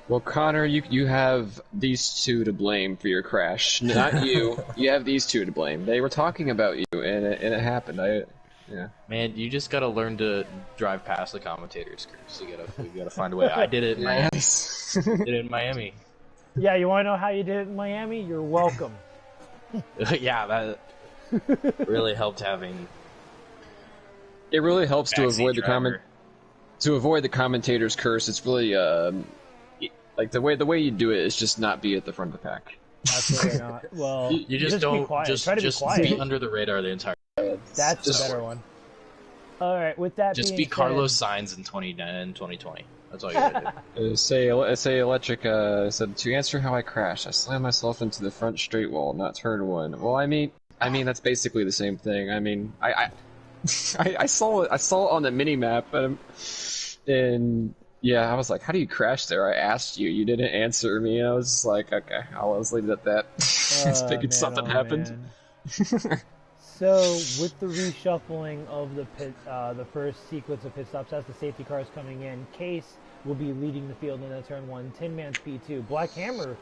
S1: Well, Connor, you have these two to blame for your crash. Not you. You have these two to blame. They were talking about you, and it happened. Yeah.
S3: Man, you just gotta learn to drive past the commentators, Chris. You gotta find a way. I did it in Miami. Did it in Miami.
S2: Yeah, you wanna know how you did it in Miami? You're welcome.
S3: Yeah, that really helped having.
S1: It really helps to avoid the commentator's curse. It's really like the way you do it is just not be at the front of the pack.
S2: Absolutely not. Well,
S3: you just don't
S2: be quiet.
S3: just
S2: Try to
S3: just
S2: be quiet.
S3: be under the radar the entire.
S2: That's the better one. All right, with that
S3: just
S2: being
S3: be
S2: said,
S3: Carlos Sainz in 2020. That's all you gotta do.
S1: Say Electric said, to answer how I crashed, I slammed myself into the front straight wall, not turn one. Well, I mean that's basically the same thing. I mean, I saw it on the mini map, and yeah, I was like, how do you crash there? I asked you, you didn't answer me. I was just like, okay, I'll leave it at that. I was thinking something happened.
S2: So, with the reshuffling of the first sequence of pit stops, as the safety cars coming in, Case will be leading the field in the turn 1. Tin Man's P2. Black Hammer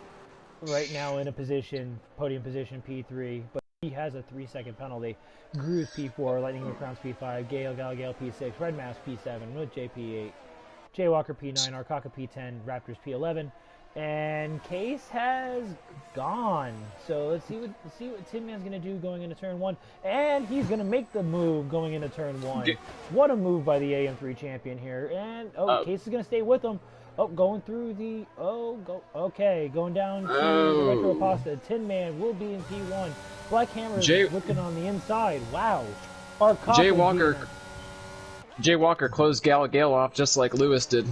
S2: right now in a podium position P3, but he has a 3-second penalty. Gru's P4, Lightning McCrown's P5, Gale P6, Red Mask P7 with JP8, Jaywalker P9, Arcaka P10, Raptors P11. And Case has gone. So let's see what Tin Man's gonna do going into turn 1. And he's gonna make the move going into turn 1. What a move by the AM3 champion here. And Case is gonna stay with him. Going through the going down to the retro pasta. Tin Man will be in P1. Black Hammer is looking on the inside. Wow.
S1: Jaywalker closed Gale off just like Lewis did.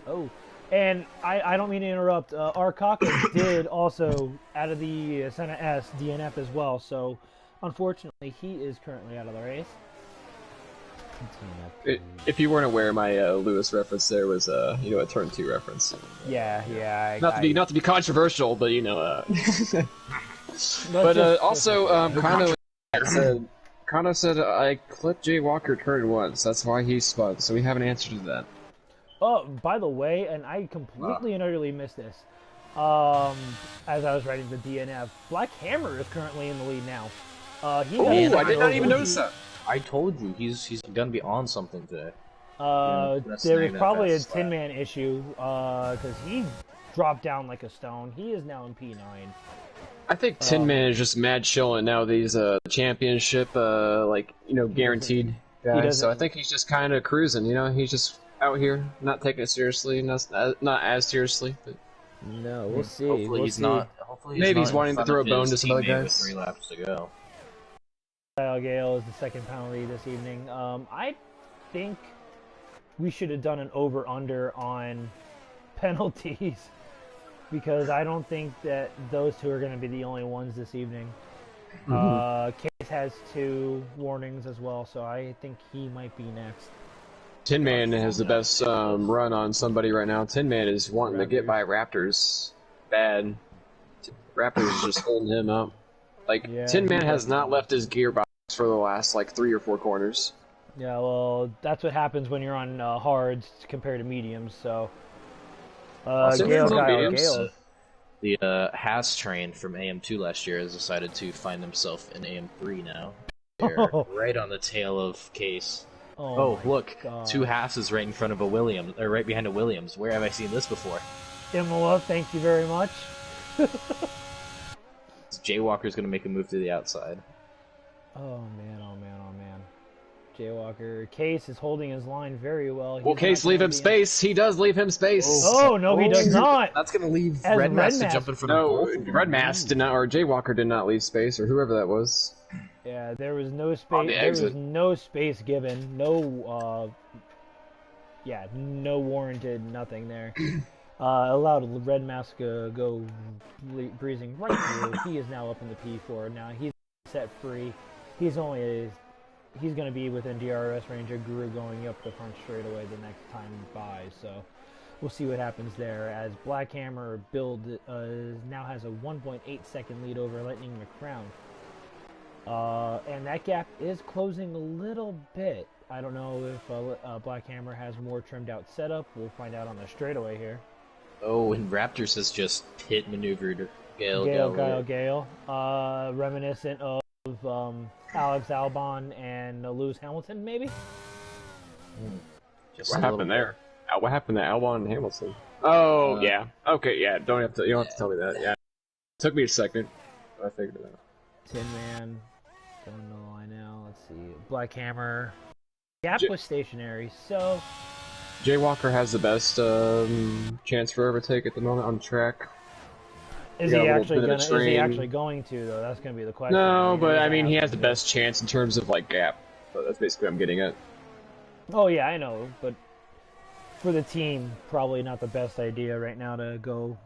S2: Oh. And I don't mean to interrupt. Arcaka did also, out of the Senna S, DNF as well. So, unfortunately, he is currently out of the race.
S1: If you weren't aware, my Lewis reference there was a turn 2 reference.
S2: Yeah.
S1: Not to be controversial, but but also, Kano said I clipped Jaywalker turn 1, so that's why he spun. So we have an answer to that.
S2: Oh, by the way, and I completely and utterly missed this, as I was writing the DNF, Black Hammer is currently in the lead now.
S1: I did not even notice that.
S3: I told you, he's gonna be on something today.
S2: There was probably a Tin Man issue, because he dropped down like a stone. He is now in P9.
S1: I think Tin Man is just mad chilling now. These championship, guaranteed guys. So I think he's just kind of cruising. He's just out here, not taking it seriously, not as seriously. But
S2: no, we'll see.
S3: Hopefully he's not.
S1: Maybe he's wanting to throw a bone to some other guys.
S3: 3 laps to go.
S2: Gale is the second penalty this evening. I think we should have done an over/under on penalties because I don't think that those two are going to be the only ones this evening. Case has 2 warnings as well, so I think he might be next.
S1: Tin Man has the best run on somebody right now. Tin Man is wanting to get by Raptors bad. Raptors is just holding him up. Tin Man has not left his gearbox for the last 3 or 4 corners.
S2: Yeah, well, that's what happens when you're on hards compared to mediums. So, Gale.
S3: The Haas train from AM2 last year has decided to find themselves in AM3 now. They're right on the tail of Case. Oh look, God. 2 Haas's right in front of right behind a Williams. Where have I seen this before?
S2: Imola, thank you very much.
S3: Jaywalker's going to make a move to the outside.
S2: Oh man. Jaywalker. Case is holding his line very well.
S1: Will Case leave him space? He does leave him space.
S2: Oh, no, he does not.
S3: That's going to leave Red Mask to jump in front of both.
S1: No, Red Mask did not, or Jaywalker did not leave space, or whoever that was.
S2: Yeah, there was no space. There was no space given. No warranted nothing there. Allowed Red Mask to go breezing right through. He is now up in the P4. Now he's set free. He's going to be within DRS range of Guru going up the front straightaway the next time by. So we'll see what happens there. As Black Hammer build now has a 1.8 second lead over Lightning McCrown. And that gap is closing a little bit. I don't know if Black Hammer has more trimmed out setup. We'll find out on the straightaway here.
S3: Oh, and Raptors has just pit maneuvered Gale.
S2: Reminiscent of Alex Albon and Lewis Hamilton, maybe?
S1: What happened there? What happened to Albon and Hamilton? Oh, yeah. Okay, yeah. You don't have to tell me that. Yeah. Took me a second. I figured it out.
S2: Tin Man. Going to the line now. Let's see. Black Hammer. Gap was stationary, so...
S1: Jay Walker has the best chance for overtake at the moment on track.
S2: Is he actually going to, though? That's going to be the question.
S1: No, but I mean, he has the best chance in terms of, like, gap. So that's basically what I'm getting at.
S2: Oh, yeah, I know, but for the team, probably not the best idea right now to go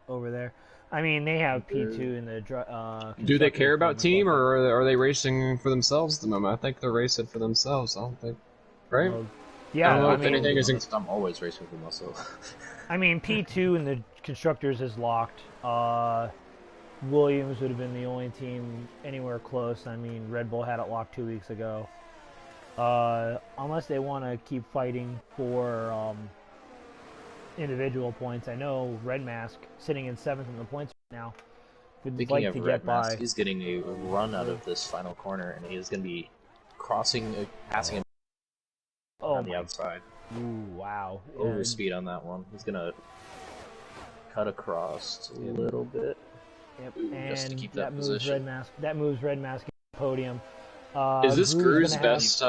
S2: over there. I mean, they have P2 in the...
S1: Do they care about team, or are they racing for themselves at the moment? I think they're racing for themselves, I don't think. Right?
S2: Well, yeah,
S1: I don't know if anything is...
S3: I'm always racing for myself.
S2: I mean, P2 in the constructors is locked. Williams would have been the only team anywhere close. I mean, Red Bull had it locked 2 weeks ago. Unless they want to keep fighting for individual points. I know Red Mask, sitting in 7th in the points right now, would like to get by.
S3: He's getting a run out of this final corner, and he is going to be passing him on the outside.
S2: Ooh, wow.
S3: Overspeed on that one. He's going to cut across a little bit.
S2: Yep,
S3: just to keep that
S2: moves
S3: position.
S2: That moves Red Mask to the podium.
S1: Is this Gru's best?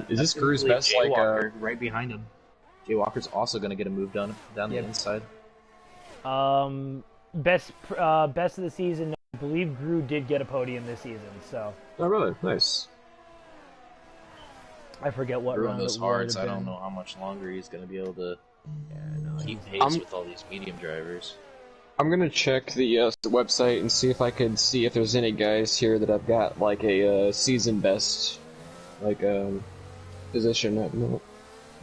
S1: Is this Gru's best?
S3: Jay Walker right behind him. Jay Walker's also going to get a move down the inside.
S2: Best of the season. I believe Gru did get a podium this season. So.
S1: Oh, really? Nice.
S2: I forget what
S3: round those hards. I don't know how much longer he's going to be able to keep pace with all these medium drivers.
S1: I'm gonna check the website and see if I can see if there's any guys here that I've got like a season best, like position at the moment.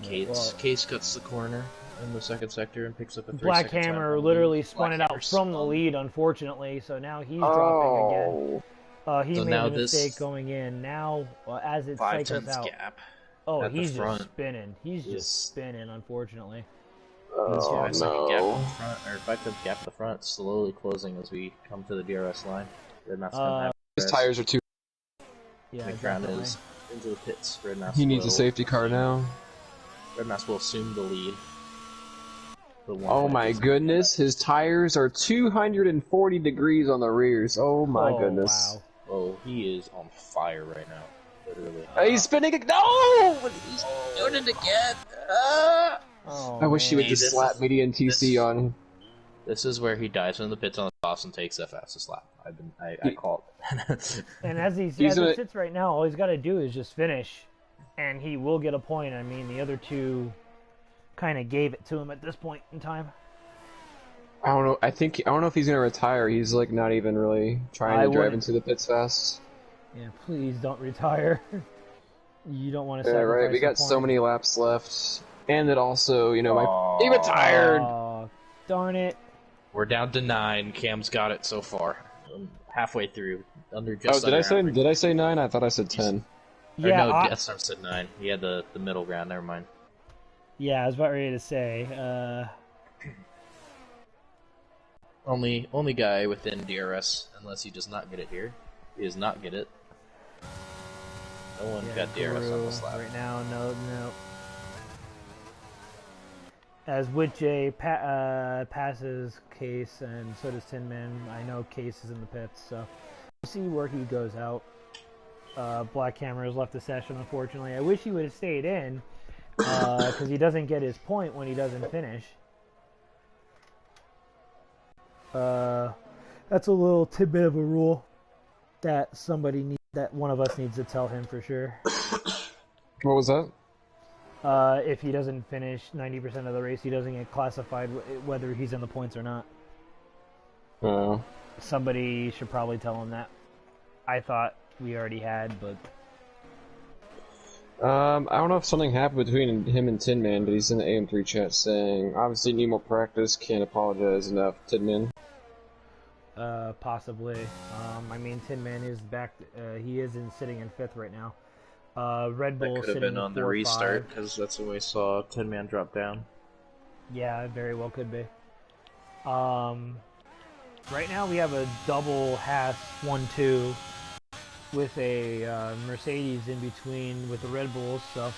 S3: Case cuts the corner in the second sector and picks up a 3
S2: Black Hammer literally spun it out from the lead, unfortunately. So now he's dropping again. He made a mistake going in. Now, as it cycles out,
S3: gap
S2: he's just spinning. He's just spinning, unfortunately.
S1: Oh, no.
S3: 5/10 gap at the front, slowly closing as we come to the DRS line.
S1: His tires are too.
S2: Yeah,
S3: McCrown is into the pits. Red Mask
S1: he needs a safety car now.
S3: Red Mask will assume the lead.
S1: Oh my goodness, his tires are 240 degrees on the rears. Oh my goodness.
S2: Wow.
S3: Oh, he is on fire right now. Literally.
S1: He's spinning it. No!
S3: He's doing it again.
S1: I wish he would just slap median TC on him.
S3: This is where he dives in the pits on the toss and takes that fastest lap. I called it.
S2: And as he sits right now, all he's got to do is just finish, and he will get a point. I mean, the other two kind of gave it to him at this point in time.
S1: I don't know. I don't know if he's gonna retire. He's like not even really trying to drive into the pits fast.
S2: Yeah, please don't retire. You don't want to.
S1: Yeah, right. We got so many laps left. And it also, he retired!
S2: Oh, darn it.
S3: We're down to 9. Cam's got it so far. Halfway through. Did
S1: I say 9? I thought I said 10.
S2: Yeah,
S3: Death Star said 9. He had the middle ground, never mind.
S2: Yeah, I was about ready to say.
S3: Only guy within DRS, unless he does not get it here. He does not get it. No one got DRS on this lap.
S2: Right now, no. As Witch passes Case, and so does Tin Man. I know Case is in the pits, so we'll see where he goes out. Black Hammer has left the session, unfortunately. I wish he would have stayed in, because he doesn't get his point when he doesn't finish. That's a little tidbit of a rule that one of us needs to tell him for sure.
S1: What was that?
S2: If he doesn't finish 90% of the race, he doesn't get classified whether he's in the points or not.
S1: Oh.
S2: Somebody should probably tell him that. I thought we already had, but...
S1: I don't know if something happened between him and Tin Man, but he's in the AM3 chat saying, obviously need more practice, can't apologize enough, Tin Man.
S2: Possibly. I mean, Tin Man is back. He is sitting in 5th right now. Red Bull
S3: That could have
S2: sitting
S3: been on the
S2: 4-5.
S3: restart, because that's when we saw Tin Man drop down.
S2: Yeah, it very well could be. Right now we have a double Haas 1-2 with a Mercedes in between with the Red Bulls, so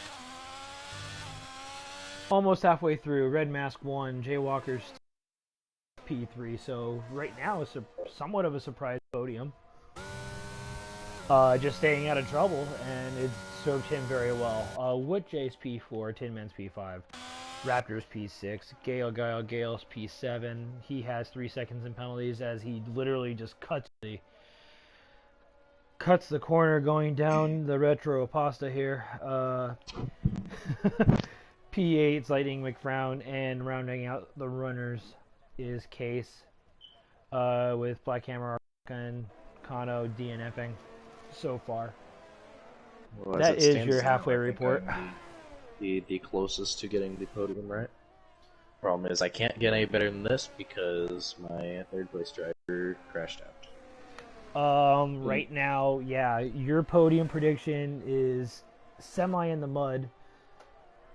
S2: almost halfway through. Red Mask 1, Jay Walker's P3, so right now it's somewhat of a surprise podium. Just staying out of trouble, and it served him very well. Wood J's P4, Tin Man's P5, Raptors P6, Gale's P7. He has 3 seconds in penalties as he literally just cuts the corner going down the retro pasta here. P8's Lightning McFrown, and rounding out the runners is Case with Black Hammer and Kano DNFing so far.
S3: Well,
S2: that is your
S3: now,
S2: halfway report.
S3: The closest to getting the podium right. Problem is I can't get any better than this because my third place driver crashed out.
S2: Right now, yeah, your podium prediction is semi in the mud.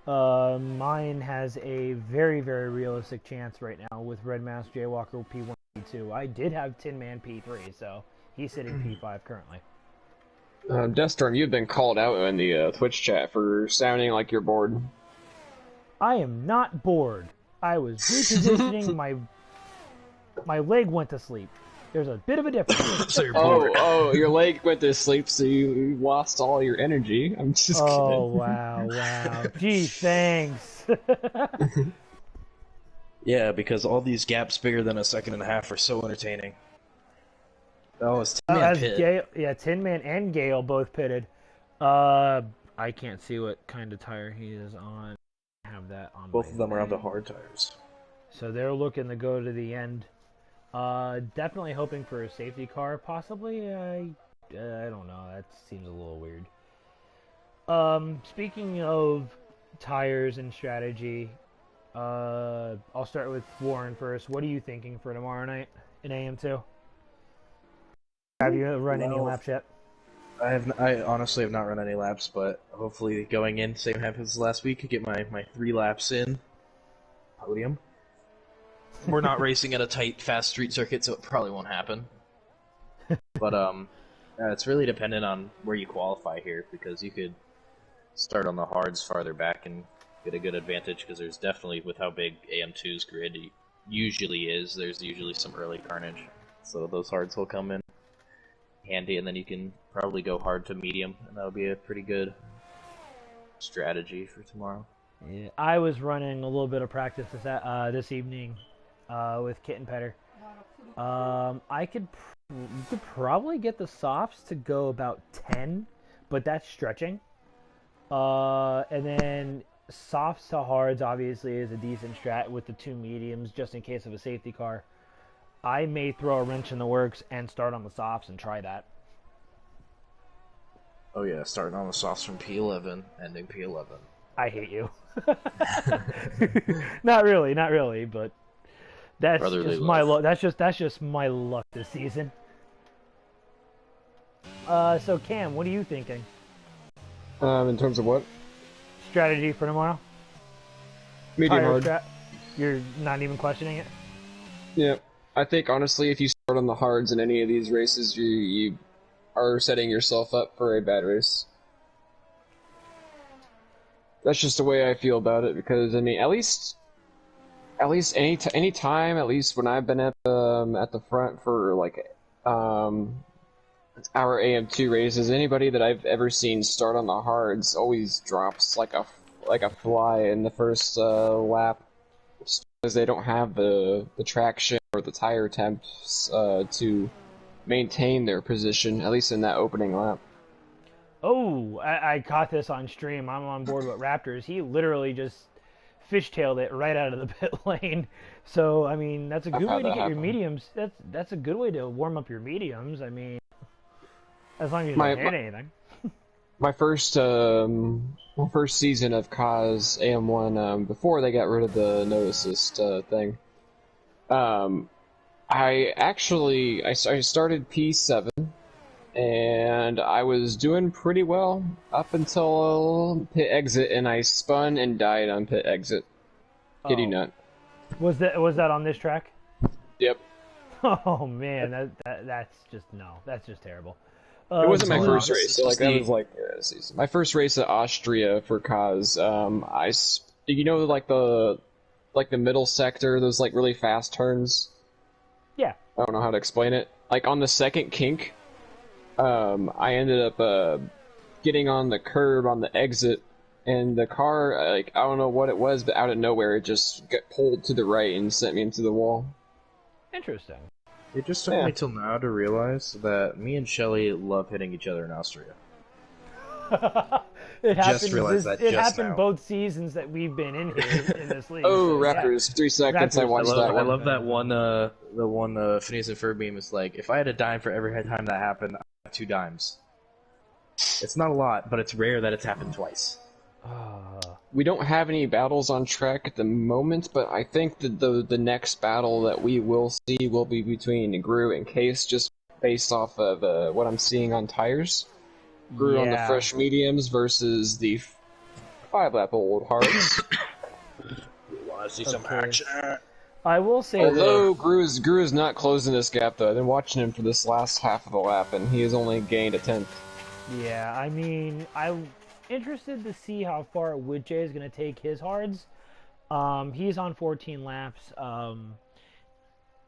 S2: Mine has a very, very realistic chance right now with Red Mask Jaywalker P1, P2. I did have Tin Man P3, so he's sitting P5 currently.
S1: Deathstorm, you've been called out in the Twitch chat for sounding like you're bored.
S2: I am not bored. I was repositioning my leg went to sleep. There's a bit of a difference.
S3: So you're bored.
S1: Oh, your leg went to sleep, so you lost all your energy. I'm just kidding.
S2: Oh, wow. Gee, thanks.
S3: Yeah, because all these gaps bigger than a second and a half are so entertaining. Oh, it's Tin Man pit.
S2: Tin Man and Gale both pitted. I can't see what kind of tire he is on. I have that on.
S3: Both of them are on the hard tires.
S2: So they're looking to go to the end. Definitely hoping for a safety car, possibly. I don't know. That seems a little weird. Speaking of tires and strategy, I'll start with Warren first. What are you thinking for tomorrow night in AM2? Have you run any laps yet?
S3: I honestly have not run any laps, but hopefully going in, same happens as last week, get my 3 laps in. Podium. We're not racing at a tight, fast street circuit, so it probably won't happen. But it's really dependent on where you qualify here, because you could start on the hards farther back and get a good advantage, because there's definitely, with how big AM2's grid usually is, there's usually some early carnage. So those hards will come in handy, and then you can probably go hard to medium, and that'll be a pretty good strategy for tomorrow.
S2: Yeah, I was running a little bit of practice this evening with Kit and Petter. You could probably get the softs to go about 10, but that's stretching. And then softs to hards obviously is a decent strat with the 2 mediums just in case of a safety car. I may throw a wrench in the works and start on the softs and try that.
S3: Oh yeah, starting on the softs from P11, ending P11.
S2: I hate you. Not really, but that's just my luck. That's just my luck this season. So Cam, what are you thinking?
S1: In terms of what?
S2: Strategy for tomorrow?
S1: Medium hard.
S2: You're not even questioning it?
S1: Yeah. I think, honestly, if you start on the hards in any of these races, you are setting yourself up for a bad race. That's just the way I feel about it, because, I mean, at least any time, at least when I've been at the front for, like, our AM2 races, anybody that I've ever seen start on the hards always drops like a fly in the first lap, because they don't have the traction or the tire temps to maintain their position, at least in that opening lap.
S2: Oh, I caught this on stream. I'm on board with Raptors. He literally just fishtailed it right out of the pit lane. So, I mean, that's a good way to get your mediums. That's a good way to warm up your mediums. I mean, as long as you don't hit anything.
S1: My first season of COS AM1, before they got rid of the no assist thing, I started P7, and I was doing pretty well up until pit exit, and I spun and died on pit exit. Kid you not.
S2: Was that on this track?
S1: Yep.
S2: Oh man, that's just terrible.
S1: It wasn't my first race. So that was like my first race at Austria for COS. Like the middle sector, those like really fast turns.
S2: Yeah.
S1: I don't know how to explain it. Like on the second kink, I ended up getting on the curb on the exit, and the car, like I don't know what it was, but out of nowhere it just got pulled to the right and sent me into the wall.
S2: Interesting.
S3: It just took me till now to realize that me and Shelly love hitting each other in Austria.
S2: It happened
S3: now.
S2: both seasons that we've been in here in this league.
S1: Oh, so, Raptors! Yeah. 3 seconds. Raptors. I watched that one.
S3: I love that one. The one Phineas and Furbeam is like, if I had a dime for every time that happened, I have 2 dimes. It's not a lot, but it's rare that it's happened twice.
S1: We don't have any battles on track at the moment, but I think that the next battle that we will see will be between Gru and Case, just based off of what I'm seeing on tires. Gru on the fresh mediums versus the 5-lap-old hards.
S3: You want to see some action?
S2: I will say,
S1: although Gru is not closing this gap though. I've been watching him for this last half of the lap, and he has only gained a 10th.
S2: Yeah, I mean, I'm interested to see how far Woodjay is going to take his hards. He's on 14 laps.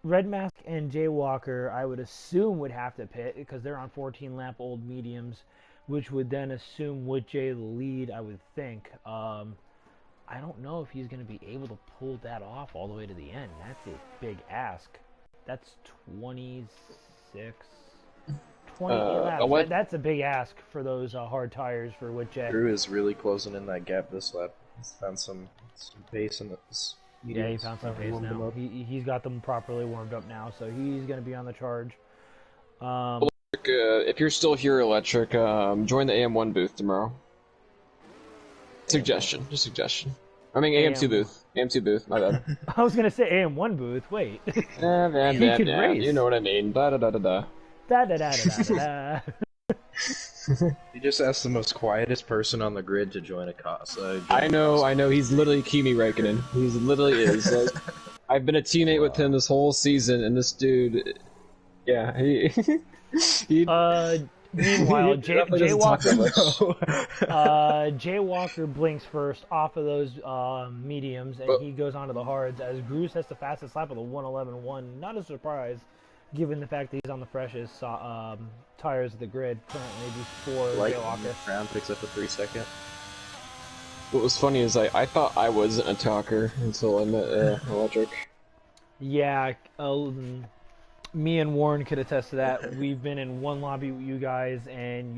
S2: Red Mask and Jaywalker, I would assume, would have to pit because they're on 14-lap old mediums, which would then assume Woodjay the lead, I would think. I don't know if he's going to be able to pull that off all the way to the end. That's a big ask. That's 28 laps. That's a big ask for those hard tires for Woodjay.
S3: Drew is really closing in that gap this lap. He's found some pace in this.
S2: Yeah, he found some pace now. He's got them properly warmed up now, so he's going to be on the charge.
S1: If you're still here, Electric, join the AM1 booth tomorrow. Suggestion. I mean, AM2 booth. AM2 booth, my bad.
S2: I was going to say AM1 booth, wait.
S1: Yeah, you know what I mean. Da-da-da-da-da.
S2: Da-da-da-da-da-da.
S3: You just asked the most quietest person on the grid to join a COS.
S1: I know. He's literally Kimi Räikkönen. He literally is. Like, I've been a teammate with him this whole season, and this dude, yeah, he
S2: meanwhile, Jaywalker blinks first off of those mediums, and he goes onto the hards as Bruce has the fastest lap of the 1:11.1. Not a surprise, given the fact that he's on the freshest tires of the grid currently before Jaywalker.
S3: Brown picks up a 3-second.
S1: What was funny is I thought I wasn't a talker until I met Electric.
S2: Yeah, me and Warren could attest to that. We've been in one lobby with you guys, and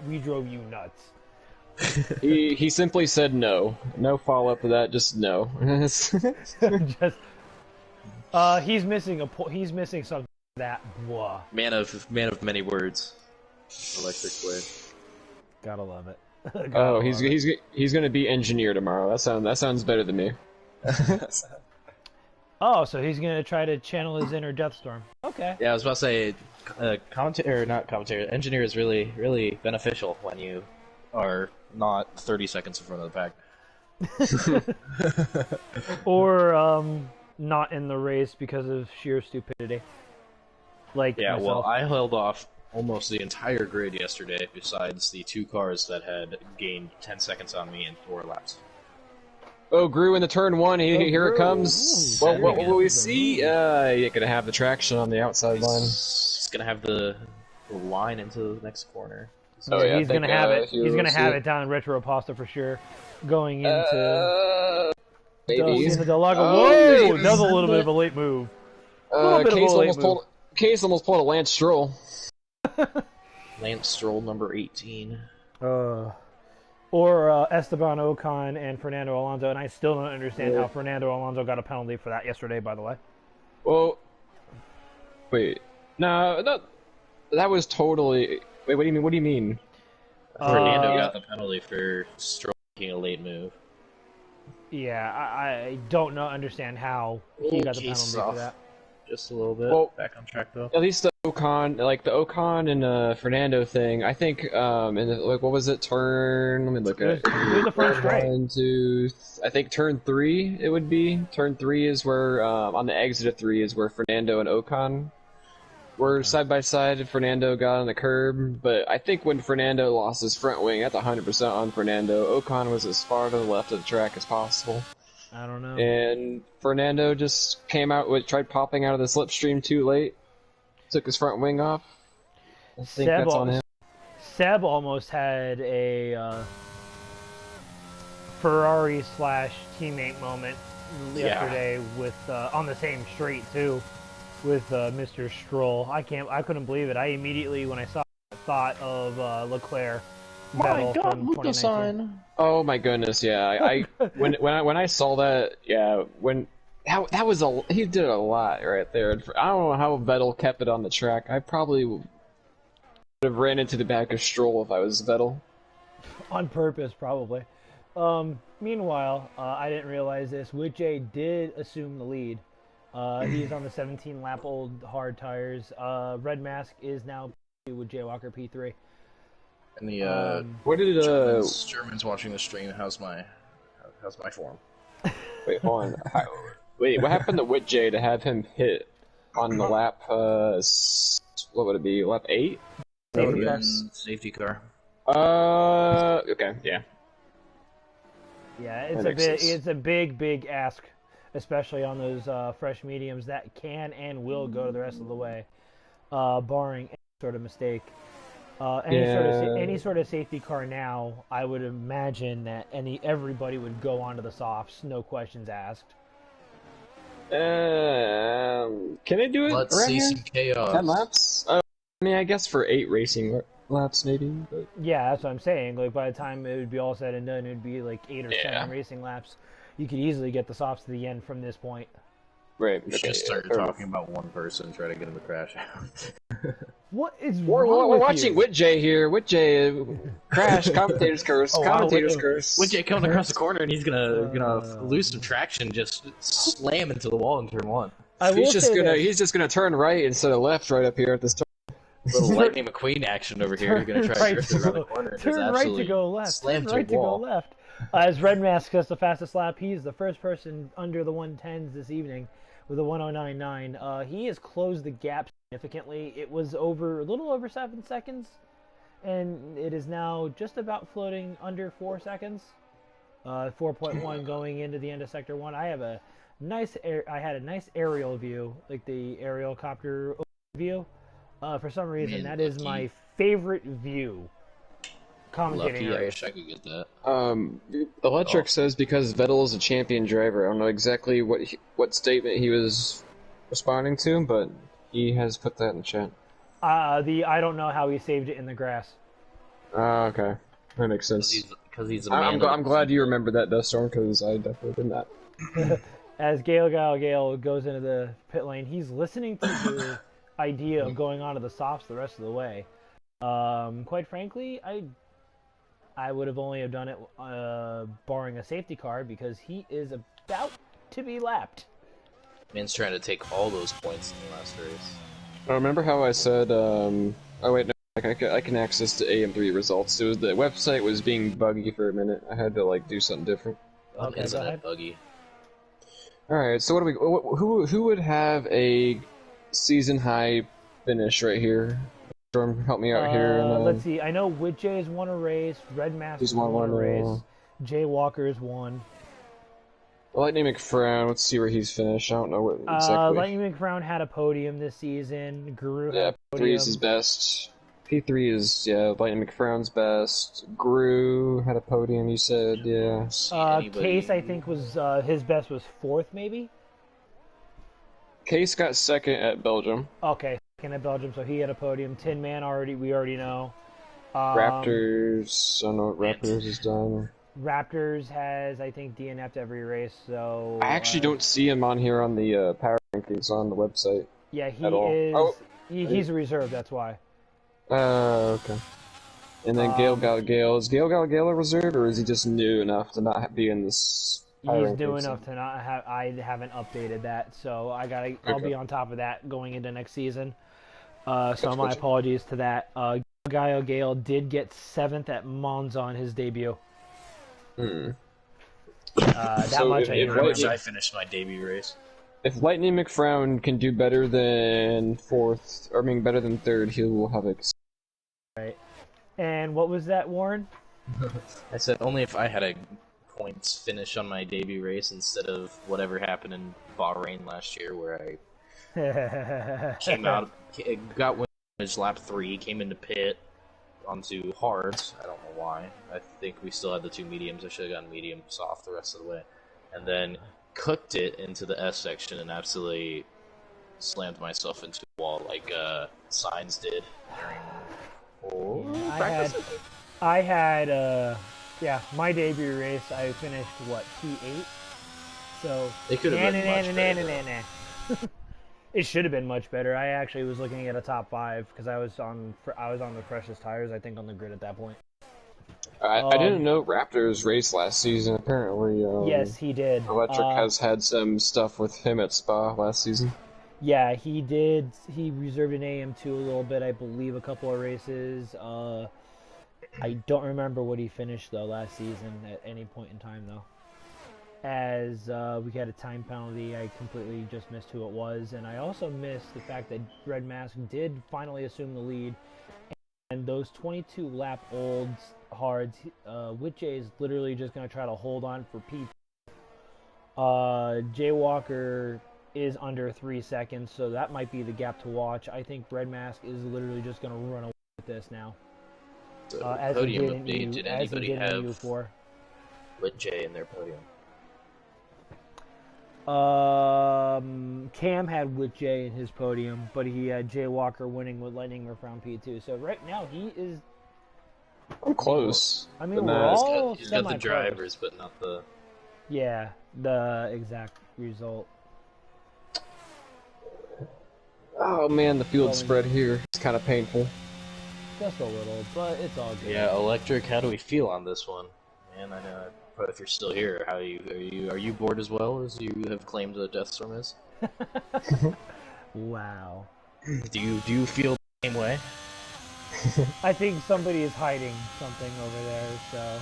S2: we drove you nuts.
S1: He simply said no. No follow-up to that, just no.
S2: He's missing something. That blah.
S3: Man of many words. Electric Blade.
S2: Gotta love it.
S1: He's gonna be engineer tomorrow. That sounds better than me.
S2: Oh, so he's gonna try to channel his inner Deathstorm. Okay.
S3: Yeah, I was about to say, engineer is really, really beneficial when you are not 30 seconds in front of the
S2: pack. Or not in the race because of sheer stupidity. Like myself.
S3: Well, I held off almost the entire grid yesterday, besides the 2 cars that had gained 10 seconds on me in 4 laps.
S1: Oh, Gru in the turn 1, here it comes. Well, what will we see? He ain't gonna have the traction on the outside line.
S3: He's gonna have the line into the next corner.
S2: Oh yeah, he's gonna have it. He's gonna have it down in Retro Pasta for sure. Going into Del Lago. Whoa! That was a little bit of a late move.
S1: Case almost pulled a Lance Stroll.
S3: Lance Stroll, number 18.
S2: Or Esteban Ocon and Fernando Alonso, and I still don't understand how Fernando Alonso got a penalty for that yesterday, by the way.
S1: Well, wait. No, that was totally... Wait, what do you mean?
S3: Fernando got the penalty for Stroll making a late move.
S2: Yeah, I don't understand how he got the penalty for that.
S3: Just a little bit.
S1: Well,
S3: back on track though.
S1: At least the Ocon and Fernando thing. I think what was it? Turn. Let me look at it.
S2: It was the first straight.
S1: I think turn 3. It would be turn 3 is where on the exit of 3 is where Fernando and Ocon were side by side. Fernando got on the curb, but I think when Fernando lost his front wing, that's 100% on Fernando. Ocon was as far to the left of the track as possible.
S2: I don't know.
S1: And Fernando just tried popping out of the slipstream too late. Took his front wing off. I think that's on him.
S2: Seb almost had a Ferrari / teammate moment yesterday with on the same street too, with Mr. Stroll. I couldn't believe it. I immediately, when I saw it, thought of Leclerc.
S3: My God, Luca-san.
S1: Oh my goodness, yeah. When I saw that, yeah, he did a lot right there. I don't know how Vettel kept it on the track. I probably would have ran into the back of Stroll if I was Vettel.
S2: On purpose, probably. Meanwhile, I didn't realize this. Whitjay did assume the lead. He's on the 17-lap-old hard tires. Red Mask is now with Jay Walker P3.
S3: And the
S1: where did
S3: Germans watching the stream? How's my form?
S1: Wait, hold on. Wait, what happened to Whitjay to have him hit on the lap? What would it be? Lap 8?
S3: Safety car.
S1: Okay, yeah.
S2: Yeah, it's a big ask, especially on those fresh mediums that can and will go the rest of the way, barring any sort of mistake. Any sort of safety car now, I would imagine that everybody would go onto the softs, no questions asked.
S1: Can they do it?
S3: Let's see some chaos.
S1: 10 laps? I mean, I guess for 8 racing laps, maybe. But...
S2: Yeah, that's what I'm saying. Like by the time it would be all said and done, it would be like 8 or 7 racing laps. You could easily get the softs to the end from this point.
S1: Right.
S3: We should start talking about one person and try to get him to crash out.
S2: What is
S1: we're watching Whitjay here. Whitjay crash. Commentators curse. Commentators curse.
S3: Whitjay coming across the corner and he's gonna lose some traction, just slam into the wall in turn 1.
S1: He's just gonna turn right instead of left right up here at this turn.
S3: Little Lightning McQueen action over here. He's gonna try to drift around the corner.
S2: Turn right to go left.
S3: Turn
S2: right to go left. As Red Mask has the fastest lap, he's the first person under the 110s this evening with a 109.9. He has closed the gap significantly. It was a little over 7 seconds, and it is now just about floating under 4 seconds. 4.1 going into the end of Sector 1. I had a nice aerial view, like the aerial copter view. For some reason, that is my favorite view. Commentating
S3: I wish I could get that.
S1: Electric says because Vettel is a champion driver. I don't know exactly what statement he was responding to, but he has put that in the chat.
S2: I don't know how he saved it in the grass.
S1: Okay, that makes sense.
S3: Because he's a
S1: man. I'm glad you remembered that, Duststorm, because I definitely did not.
S2: As Gale goes into the pit lane, he's listening to the idea of going onto the softs the rest of the way. Quite frankly, I would have only done it barring a safety car because he is about to be lapped.
S3: Man's trying to take all those points in the last race.
S1: I remember how I said, oh wait, no, I can access the AM3 results. The website was being buggy for a minute. I had to do something different.
S2: Okay,
S3: isn't that buggy?
S1: Alright, so who would have a season high finish right here? Storm, help me out here.
S2: Let's see. I know Whitjay's won a race. Red Mask has won a race. Jay Walker's won.
S1: Lightning McFrown. Let's see where he's finished. I don't know what exactly.
S2: Lightning McFrown had a podium this season. Guru had a
S1: podium. P3 is
S2: his
S1: best. P3 is Lightning McFrown's best. Guru had a podium. You said
S2: Case I think was his best was 4th maybe.
S1: Case got 2nd at Belgium.
S2: Okay, at Belgium, so he had a podium. Tin Man we already know.
S1: Raptors, I don't know what Raptors has done.
S2: Raptors has, I think, DNF'd every race, so...
S1: I actually don't see him on here on the power rankings on the website.
S2: Yeah, he
S1: at all.
S2: is... He's a reserve, that's why.
S1: Okay. And then Gale Galagale. Is Gale Galagale a reserve, or is he just new enough to not be in this power rankings?
S2: He's new enough to not have... I haven't updated that, so I'll be on top of that going into next season. So my apologies to that. Gale did get 7th at Monza on his debut. That
S3: so
S2: much I
S3: remember I finished my debut race.
S1: If Lightning McFrown can do better than 4th, or I mean better than 3rd, he will have it.
S2: Right. And what was that, Warren?
S3: I said only if I had a points finish on my debut race instead of whatever happened in Bahrain last year, where I came out, got winners lap 3, came into pit onto hards. I don't know why. I think we still had the 2 mediums. I should have gotten medium soft the rest of the way, and then cooked it into the S section and absolutely slammed myself into the wall like Signs did during practice.
S2: I had my debut race. I finished T8. So
S3: it could have been much better.
S2: It should have been much better. I actually was looking at a top 5 because I was on the freshest tires, I think, on the grid at that point.
S1: I didn't know Raptors raced last season. Apparently,
S2: yes, he did.
S1: Electric has had some stuff with him at Spa last season.
S2: Yeah, he did. He reserved an AM2 a little bit, I believe, a couple of races. I don't remember what he finished though last season at any point in time though. As we had a time penalty, I completely just missed who it was, and I also missed the fact that Red Mask did finally assume the lead. And those 22 lap olds hards, Witjay is literally just going to try to hold on for P. Jaywalker is under 3 seconds, so that might be the gap to watch. I think Red Mask is literally just going to run away with this now.
S3: So podium update, did anybody have Witjay in their podium?
S2: Cam had Witjay in his podium, but he had Jaywalker winning with Lightning McFrown P2. So right now he is...
S1: I'm close.
S2: I mean, we're all
S3: he's got the drivers, but not the...
S2: Yeah, the exact result.
S1: Oh man, the field spread here is kind of painful.
S2: Just a little, but it's all good.
S3: Yeah, Electric, how do we feel on this one? Man, I know, but if you're still here, are you bored as well as you have claimed the Death Storm is?
S2: Wow.
S3: Do you feel the same way?
S2: I think somebody is hiding something over there, so...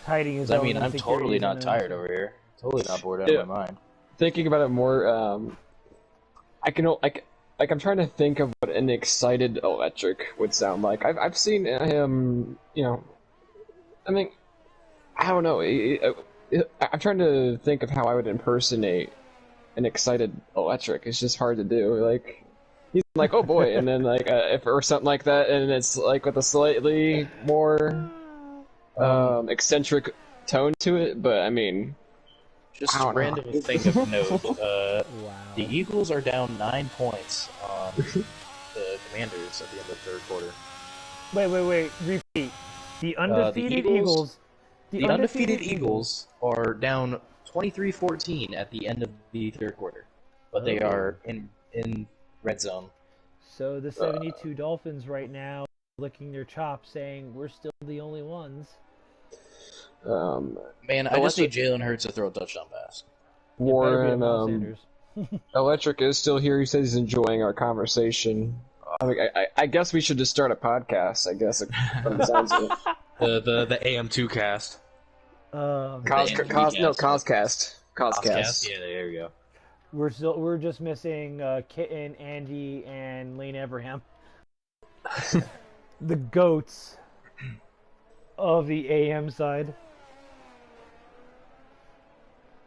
S2: hiding his own
S3: I'm totally not tired over here. Totally not bored out of my mind.
S1: Thinking about it more, I'm trying to think of what an excited Electric would sound like. I've seen him, I mean, I don't know. I'm trying to think of how I would impersonate an excited Electric. It's just hard to do. Like, he's like, oh boy, and then or something like that, and it's like with a slightly more eccentric tone to it. But I mean,
S3: just a random thing of note. Wow. The Eagles are down 9 points on the Commanders at the end of the third quarter.
S2: Wait. Repeat. The undefeated Eagles.
S3: The undefeated Eagles are down 23-14 at the end of the third quarter, but they are in red zone.
S2: So the 72 Dolphins right now licking their chops, saying we're still the only ones.
S3: Man, I just need Jalen Hurts to throw a touchdown pass.
S1: Warren, Electric is still here. He says he's enjoying our conversation. I guess we should just start a podcast. I guess from the sounds of it.
S3: The AM2 cast.
S1: Coscast.
S3: Yeah, there you go.
S2: We're just missing Kitten, Andy, and Lane Abraham. The goats of the AM side.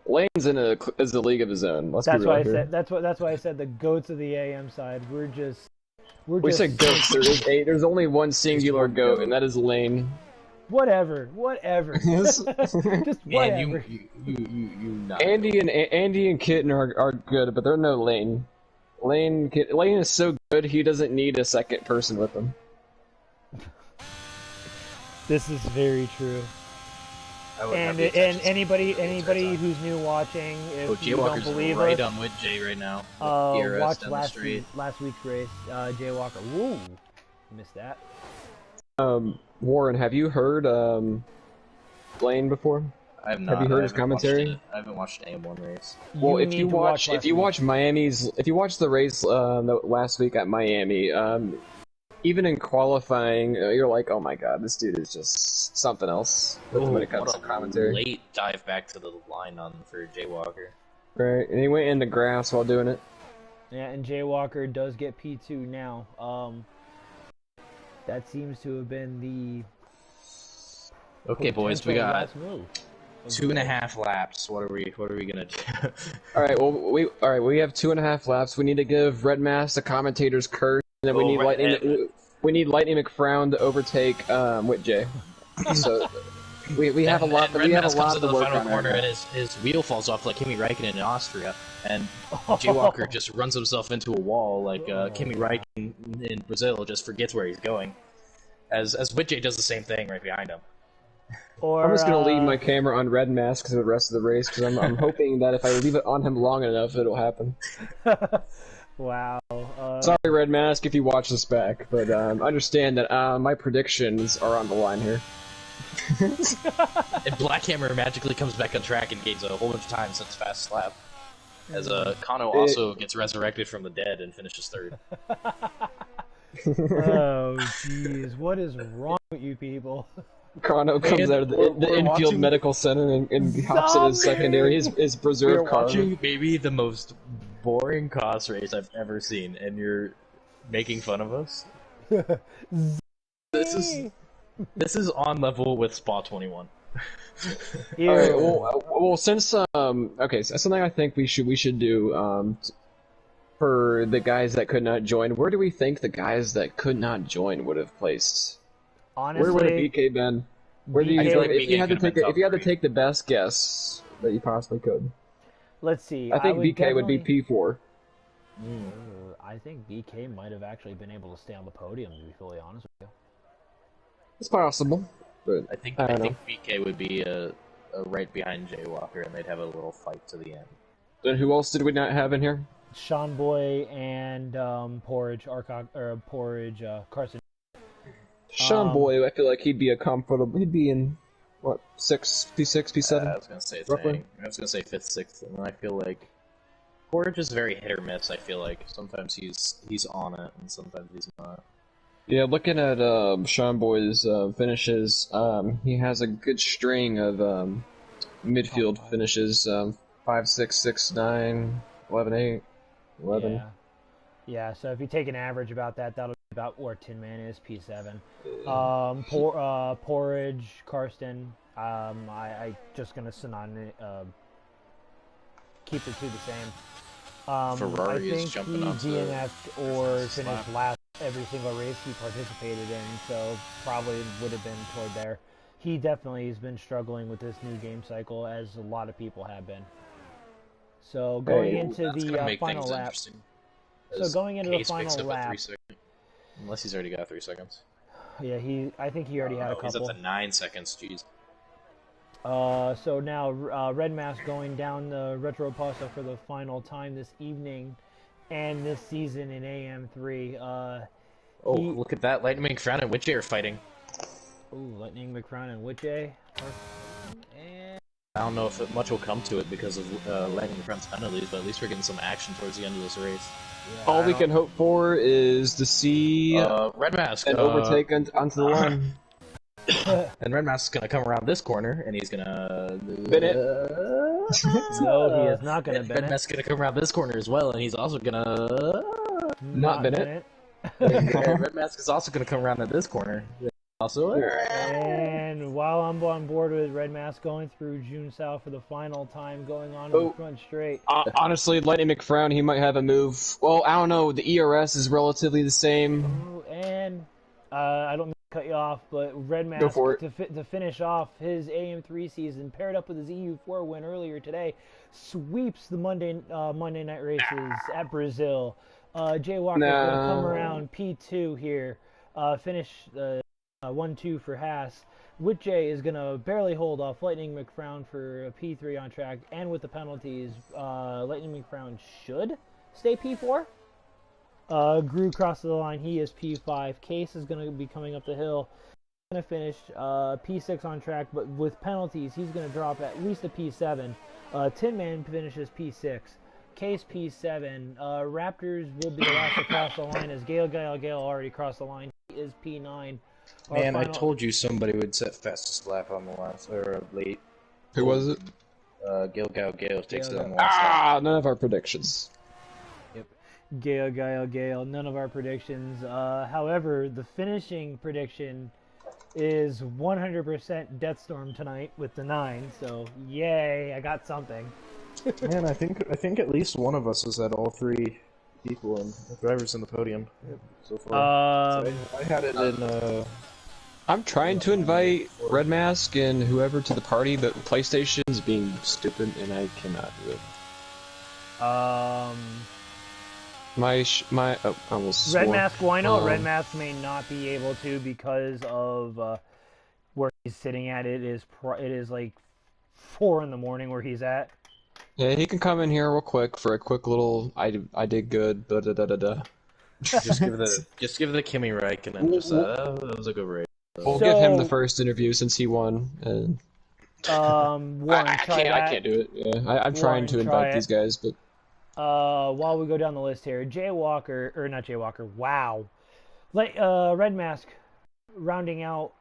S1: Lane's is a league of his own.
S2: That's why I said. That's why I said the goats of the AM side. We
S1: said goats. There's only one singular goat, and that is Lane.
S2: Whatever. Just whatever.
S3: Man, you not.
S1: Andy and Kitten are good, but they're no Lane. Lane is so good good. He doesn't need a second person with him.
S2: This is very true. And anybody who's new watching, if you don't believe
S3: right
S2: us,
S3: on with Jay right now.
S2: watch last week's race. Jay Walker. Woo! Missed that.
S1: Warren, have you heard Blaine before?
S3: I have not.
S1: Have you heard his commentary?
S3: I haven't watched AM1 race.
S1: Well, if you watch the race last week at Miami, even in qualifying, you're like, oh my god, this dude is just something else when it comes to commentary.
S3: Late dive back to the line for Jay Walker.
S1: Right, and he went into grass while doing it.
S2: Yeah, and Jay Walker does get P2 now. That seems to have been the
S3: Okay, boys, we got
S2: move.
S3: 2.5 laps. What are we gonna do?
S1: All right, we have 2.5 laps. We need to give Red Mask the commentator's curse, and then we need Lightning McFrown to overtake Whitjay. So we have a lot. We have a lot to work on.
S3: Corner, and his wheel falls off like Kimi Räikkönen in Austria, and Jay Walker just runs himself into a wall like Kimi Räikkönen in Brazil. Just forgets where he's going, as Whitjay does the same thing right behind him.
S2: Or,
S1: I'm just gonna leave my camera on Red Mask for the rest of the race because I'm hoping that if I leave it on him long enough, it'll happen.
S2: Wow.
S1: Sorry, Red Mask, if you watch this back, but understand that my predictions are on the line here.
S3: And Black Hammer magically comes back on track and gains a whole bunch of time since fast lap. As Kano also gets resurrected from the dead and finishes third.
S2: Oh, jeez. What is wrong with you people?
S1: Kano comes out of the infield medical center and hops in his secondary, his preserve car.
S3: We're watching maybe the most boring cost race I've ever seen, and you're making fun of us? This is on level with Spa 21.
S1: Alright, well, since okay, so something I think we should do for the guys that could not join. Where do we think the guys that could not join would have placed?
S2: Honestly,
S1: where would BK been? Where do you think, if you had to take the best guess that you possibly could?
S2: Let's see.
S1: I think BK would be P4.
S2: I think BK might have actually been able to stay on the podium, to be fully honest with you.
S1: It's possible, but
S3: I think BK would be right behind Jay Walker, and they'd have a little fight to the end.
S1: Then who else did we not have in here?
S2: Sean Boy and Porridge Carson.
S1: Sean Boy, I feel like he'd be he'd be in, what, P6, P7?
S3: I was going to say roughly. I was going to say 5th, 6th, and I feel like Porridge is very hit or miss, I feel like. Sometimes he's on it, and sometimes he's not.
S1: Yeah, looking at Sean Boy's finishes, he has a good string of midfield finishes, 5, 6, 6, 9, 11, 8, 11.
S2: Yeah, so if you take an average about that, that'll be about where Tin Man is, P7. Porridge, Karsten, I just gonna keep the two the same.
S3: Ferrari
S2: I
S3: is
S2: think
S3: jumping onto
S2: he DNF'd or finished last every single race he participated in, so probably would have been toward there. He definitely has been struggling with this new game cycle, as a lot of people have been. So going into the final lap. So going into the final lap.
S3: Unless he's already got 3 seconds.
S2: Yeah, I think he already had a couple.
S3: He's up to 9 seconds, jeez.
S2: So now Red Mask going down the Retro Pasta for the final time this evening and this season in AM3.
S3: Look at that. Lightning McFrown and Whitjay are fighting.
S2: Ooh, Lightning McFrown and Whitjay.
S3: I don't know if much will come to it because of Lightning McFrown's penalties, but at least we're getting some action towards the end of this race.
S1: Yeah, all we can hope for is to see
S3: Red Mask
S1: and overtake onto the line.
S3: And Red Mask is gonna come around this corner, and he's gonna
S1: bin it.
S2: No, he is not gonna bin it.
S3: Red Mask is gonna come around this corner as well, and he's also gonna
S1: not bin it.
S3: Red Mask is also gonna come around at this corner. Also,
S2: and while I'm on board with Red Mask going through June South for the final time, going on in the front straight.
S1: Honestly, Lightning McFrown, he might have a move. Well, I don't know. The ERS is relatively the same.
S2: And I don't mean to cut you off, but Red Mask to finish off his AM3 season, paired up with his EU4 win earlier today, sweeps the Monday night races at Brazil. Jay Walker's going to come around
S1: No.
S2: P2 here, finish 1-2 for Haas. With Jay is going to barely hold off Lightning McFrown for a P3 on track, and with the penalties, Lightning McFrown should stay P4. Grew crosses the line, he is P5. Case is going to be coming up the hill. Going to finish P6 on track, but with penalties, he's going to drop at least a P7. Tin Man finishes P6. Case P7. Raptors will be the last to cross the line as Gale already crossed the line. He is P9.
S3: Man, I told you somebody would set fastest lap on the last, or late.
S1: Who was it?
S3: Gale takes it on the last lap.
S1: None of our predictions.
S2: Yep. Gale. None of our predictions. However, the finishing prediction is 100% Deathstorm tonight with the 9. So, yay, I got something.
S3: Man, I think at least one of us has had all 3 people and drivers in the podium so far. So I had it in.
S1: I'm trying to invite Red Mask and whoever to the party, but PlayStation's being stupid and I cannot do it. I almost swore.
S2: Red Mask, well, I know Red Mask may not be able to because of where he's sitting at. It is like 4 in the morning where he's at.
S1: Yeah, he can come in here real quick for a quick little I did good, da da da da da.
S3: Just give the Kimi Räikkönen. That was a good race.
S1: We'll give him the first interview since he won. And
S2: Warren,
S1: I can't do it. Yeah, I'm trying to invite these guys, but
S2: while we go down the list here, wow, Red Mask rounding out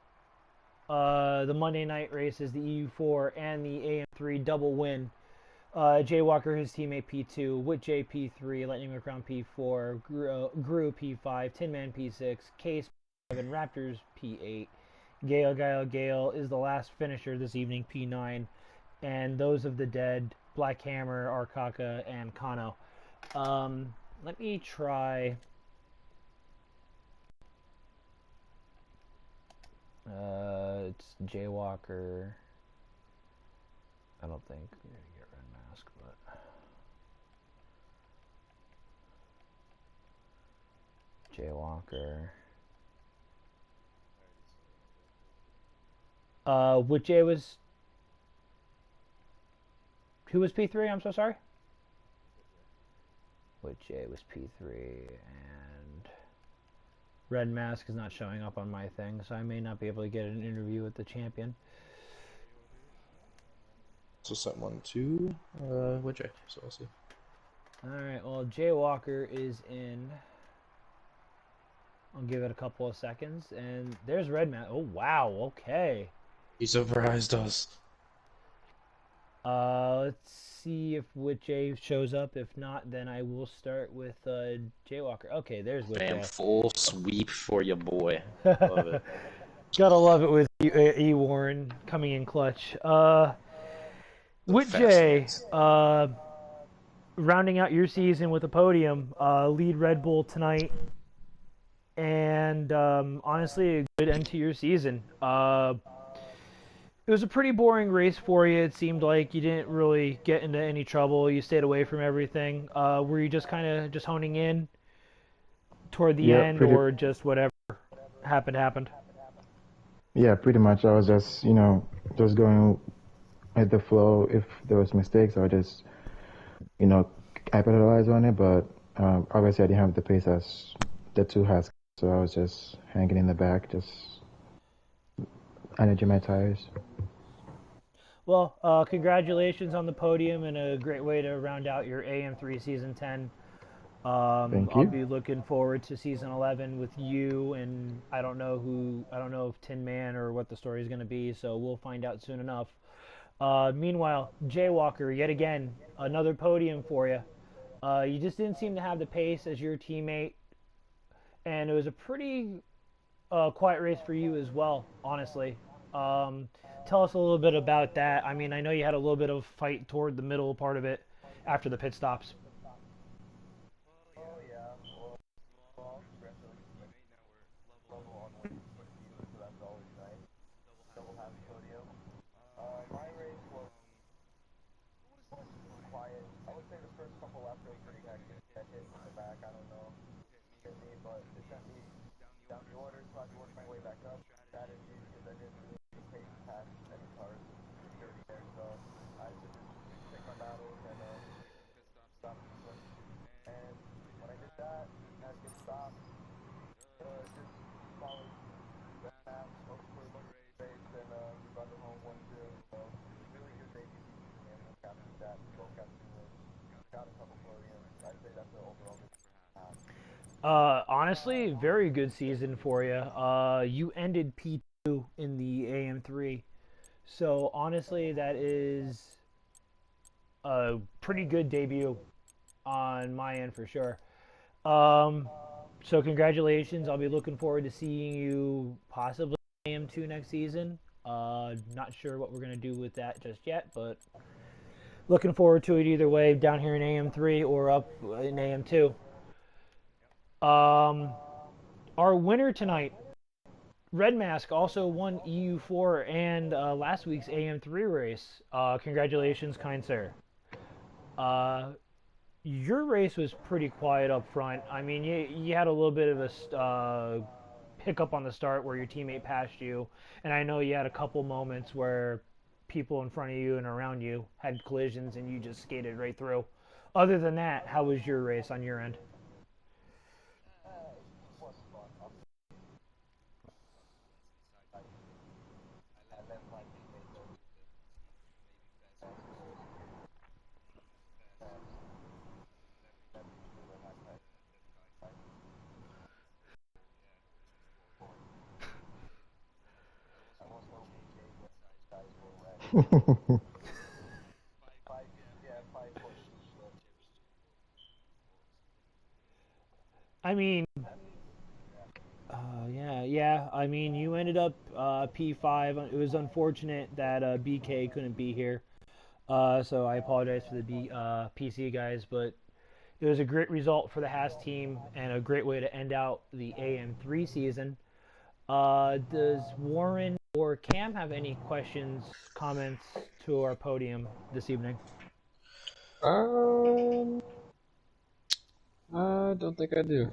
S2: the Monday night races, the EU4 and the AM3 double win. Jay Walker, his teammate P2, with Jay P3, Lightning McCrown P4, Gru P5, Tin Man P6, Case P7, Raptors P8, Gale is the last finisher this evening, P9, and those of the dead, Black Hammer, Arkaka, and Kano. Let me try. It's Jay Walker. I don't think we're gonna get Red Mask, but Jay Walker. Which Jay was? Who was P3? I'm so sorry. Which Jay was P3, and Red Mask is not showing up on my thing, so I may not be able to get an interview with the champion.
S3: So set 1, 2, with Jay. So we'll see.
S2: Alright, well, Jay Walker is in. I'll give it a couple of seconds, and there's Red Mask. Oh, wow, okay.
S3: He surprised us.
S2: Let's see if Witch shows up. If not, then I will start with Jay Walker. Okay, there's Witch.
S3: Damn, full sweep for your boy. Love it.
S2: Gotta love it with E. Warren coming in clutch. Witch, rounding out your season with a podium, lead Red Bull tonight, and honestly, a good end to your season. It was a pretty boring race for you. It seemed like you didn't really get into any trouble. You stayed away from everything. Were you just kind of just honing in toward the end, or just whatever happened?
S4: Yeah, pretty much. I was just, just going at the flow. If there was mistakes, I just, capitalize on it. But obviously, I didn't have the pace as the two has, so I was just hanging in the back, just managing my tires.
S2: Well, congratulations on the podium and a great way to round out your AM3 Season 10.
S4: Thank you.
S2: I'll be looking forward to Season 11 with you, and I don't know if Tin Man or what the story is going to be, so we'll find out soon enough. Meanwhile, Jay Walker, yet again, another podium for you. You just didn't seem to have the pace as your teammate, and it was a pretty quiet race for you as well, honestly. Tell us a little bit about that. I mean, I know you had a little bit of fight toward the middle part of it after the pit stops. Honestly, very good season for you. You ended P2 in the AM3, so honestly, that is a pretty good debut on my end for sure. So congratulations. I'll be looking forward to seeing you possibly AM2 next season. Not sure what we're gonna do with that just yet, but looking forward to it either way, down here in AM3 or up in AM2. Our winner tonight, Red Mask, also won EU4 and last week's AM3 race. Congratulations, kind sir. Your race was pretty quiet up front. I mean, you had a little bit of a hiccup on the start where your teammate passed you, and I know you had a couple moments where people in front of you and around you had collisions and you just skated right through. Other than that, how was your race on your end? I mean, yeah. I mean, you ended up P5. It was unfortunate that BK couldn't be here. So I apologize for the PC guys, but it was a great result for the Haas team and a great way to end out the AM3 season. Does Warren or Cam have any questions, comments to our podium this evening?
S1: I don't think I do.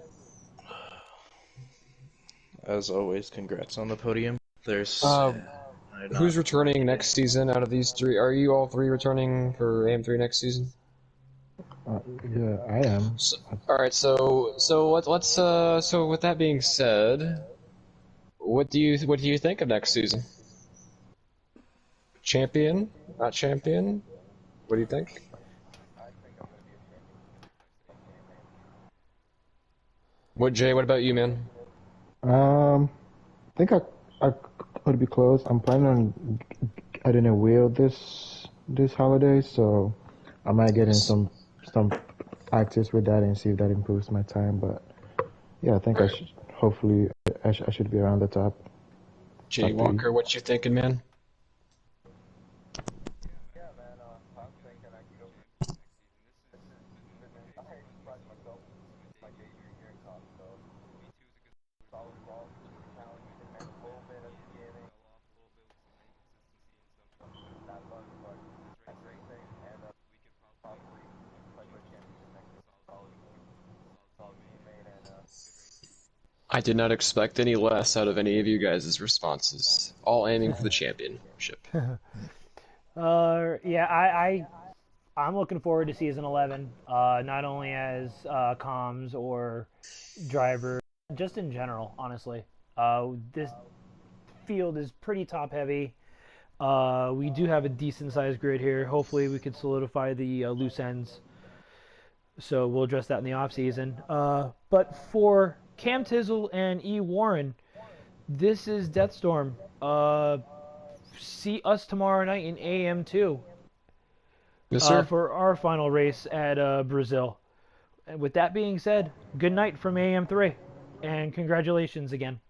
S3: As always, congrats on the podium. There's
S1: Who's returning next season out of these three? Are you all three returning for AM3 next season?
S4: Yeah, I am.
S1: So, all right, so let's so with that being said, what do you think of next season? Champion? Not champion? What do you think? What Jay? What about you, man?
S4: I think I could be close. I'm planning on getting a wheel this holiday, so I might get in some practice with that and see if that improves my time. But yeah, I think I should. Hopefully, I should be around the top.
S1: Jay Walker, what you thinking, man? I did not expect any less out of any of you guys' responses. All aiming for the championship.
S2: I'm looking forward to season 11. Not only as comms or driver, just in general. Honestly, this field is pretty top heavy. We do have a decent sized grid here. Hopefully, we can solidify the loose ends. So we'll address that in the off season. But for Cam Tizzle and E Warren, this is Deathstorm. See us tomorrow night in AM2.
S1: Yes, sir.
S2: For our final race at Brazil. And with that being said, good night from AM3, and congratulations again.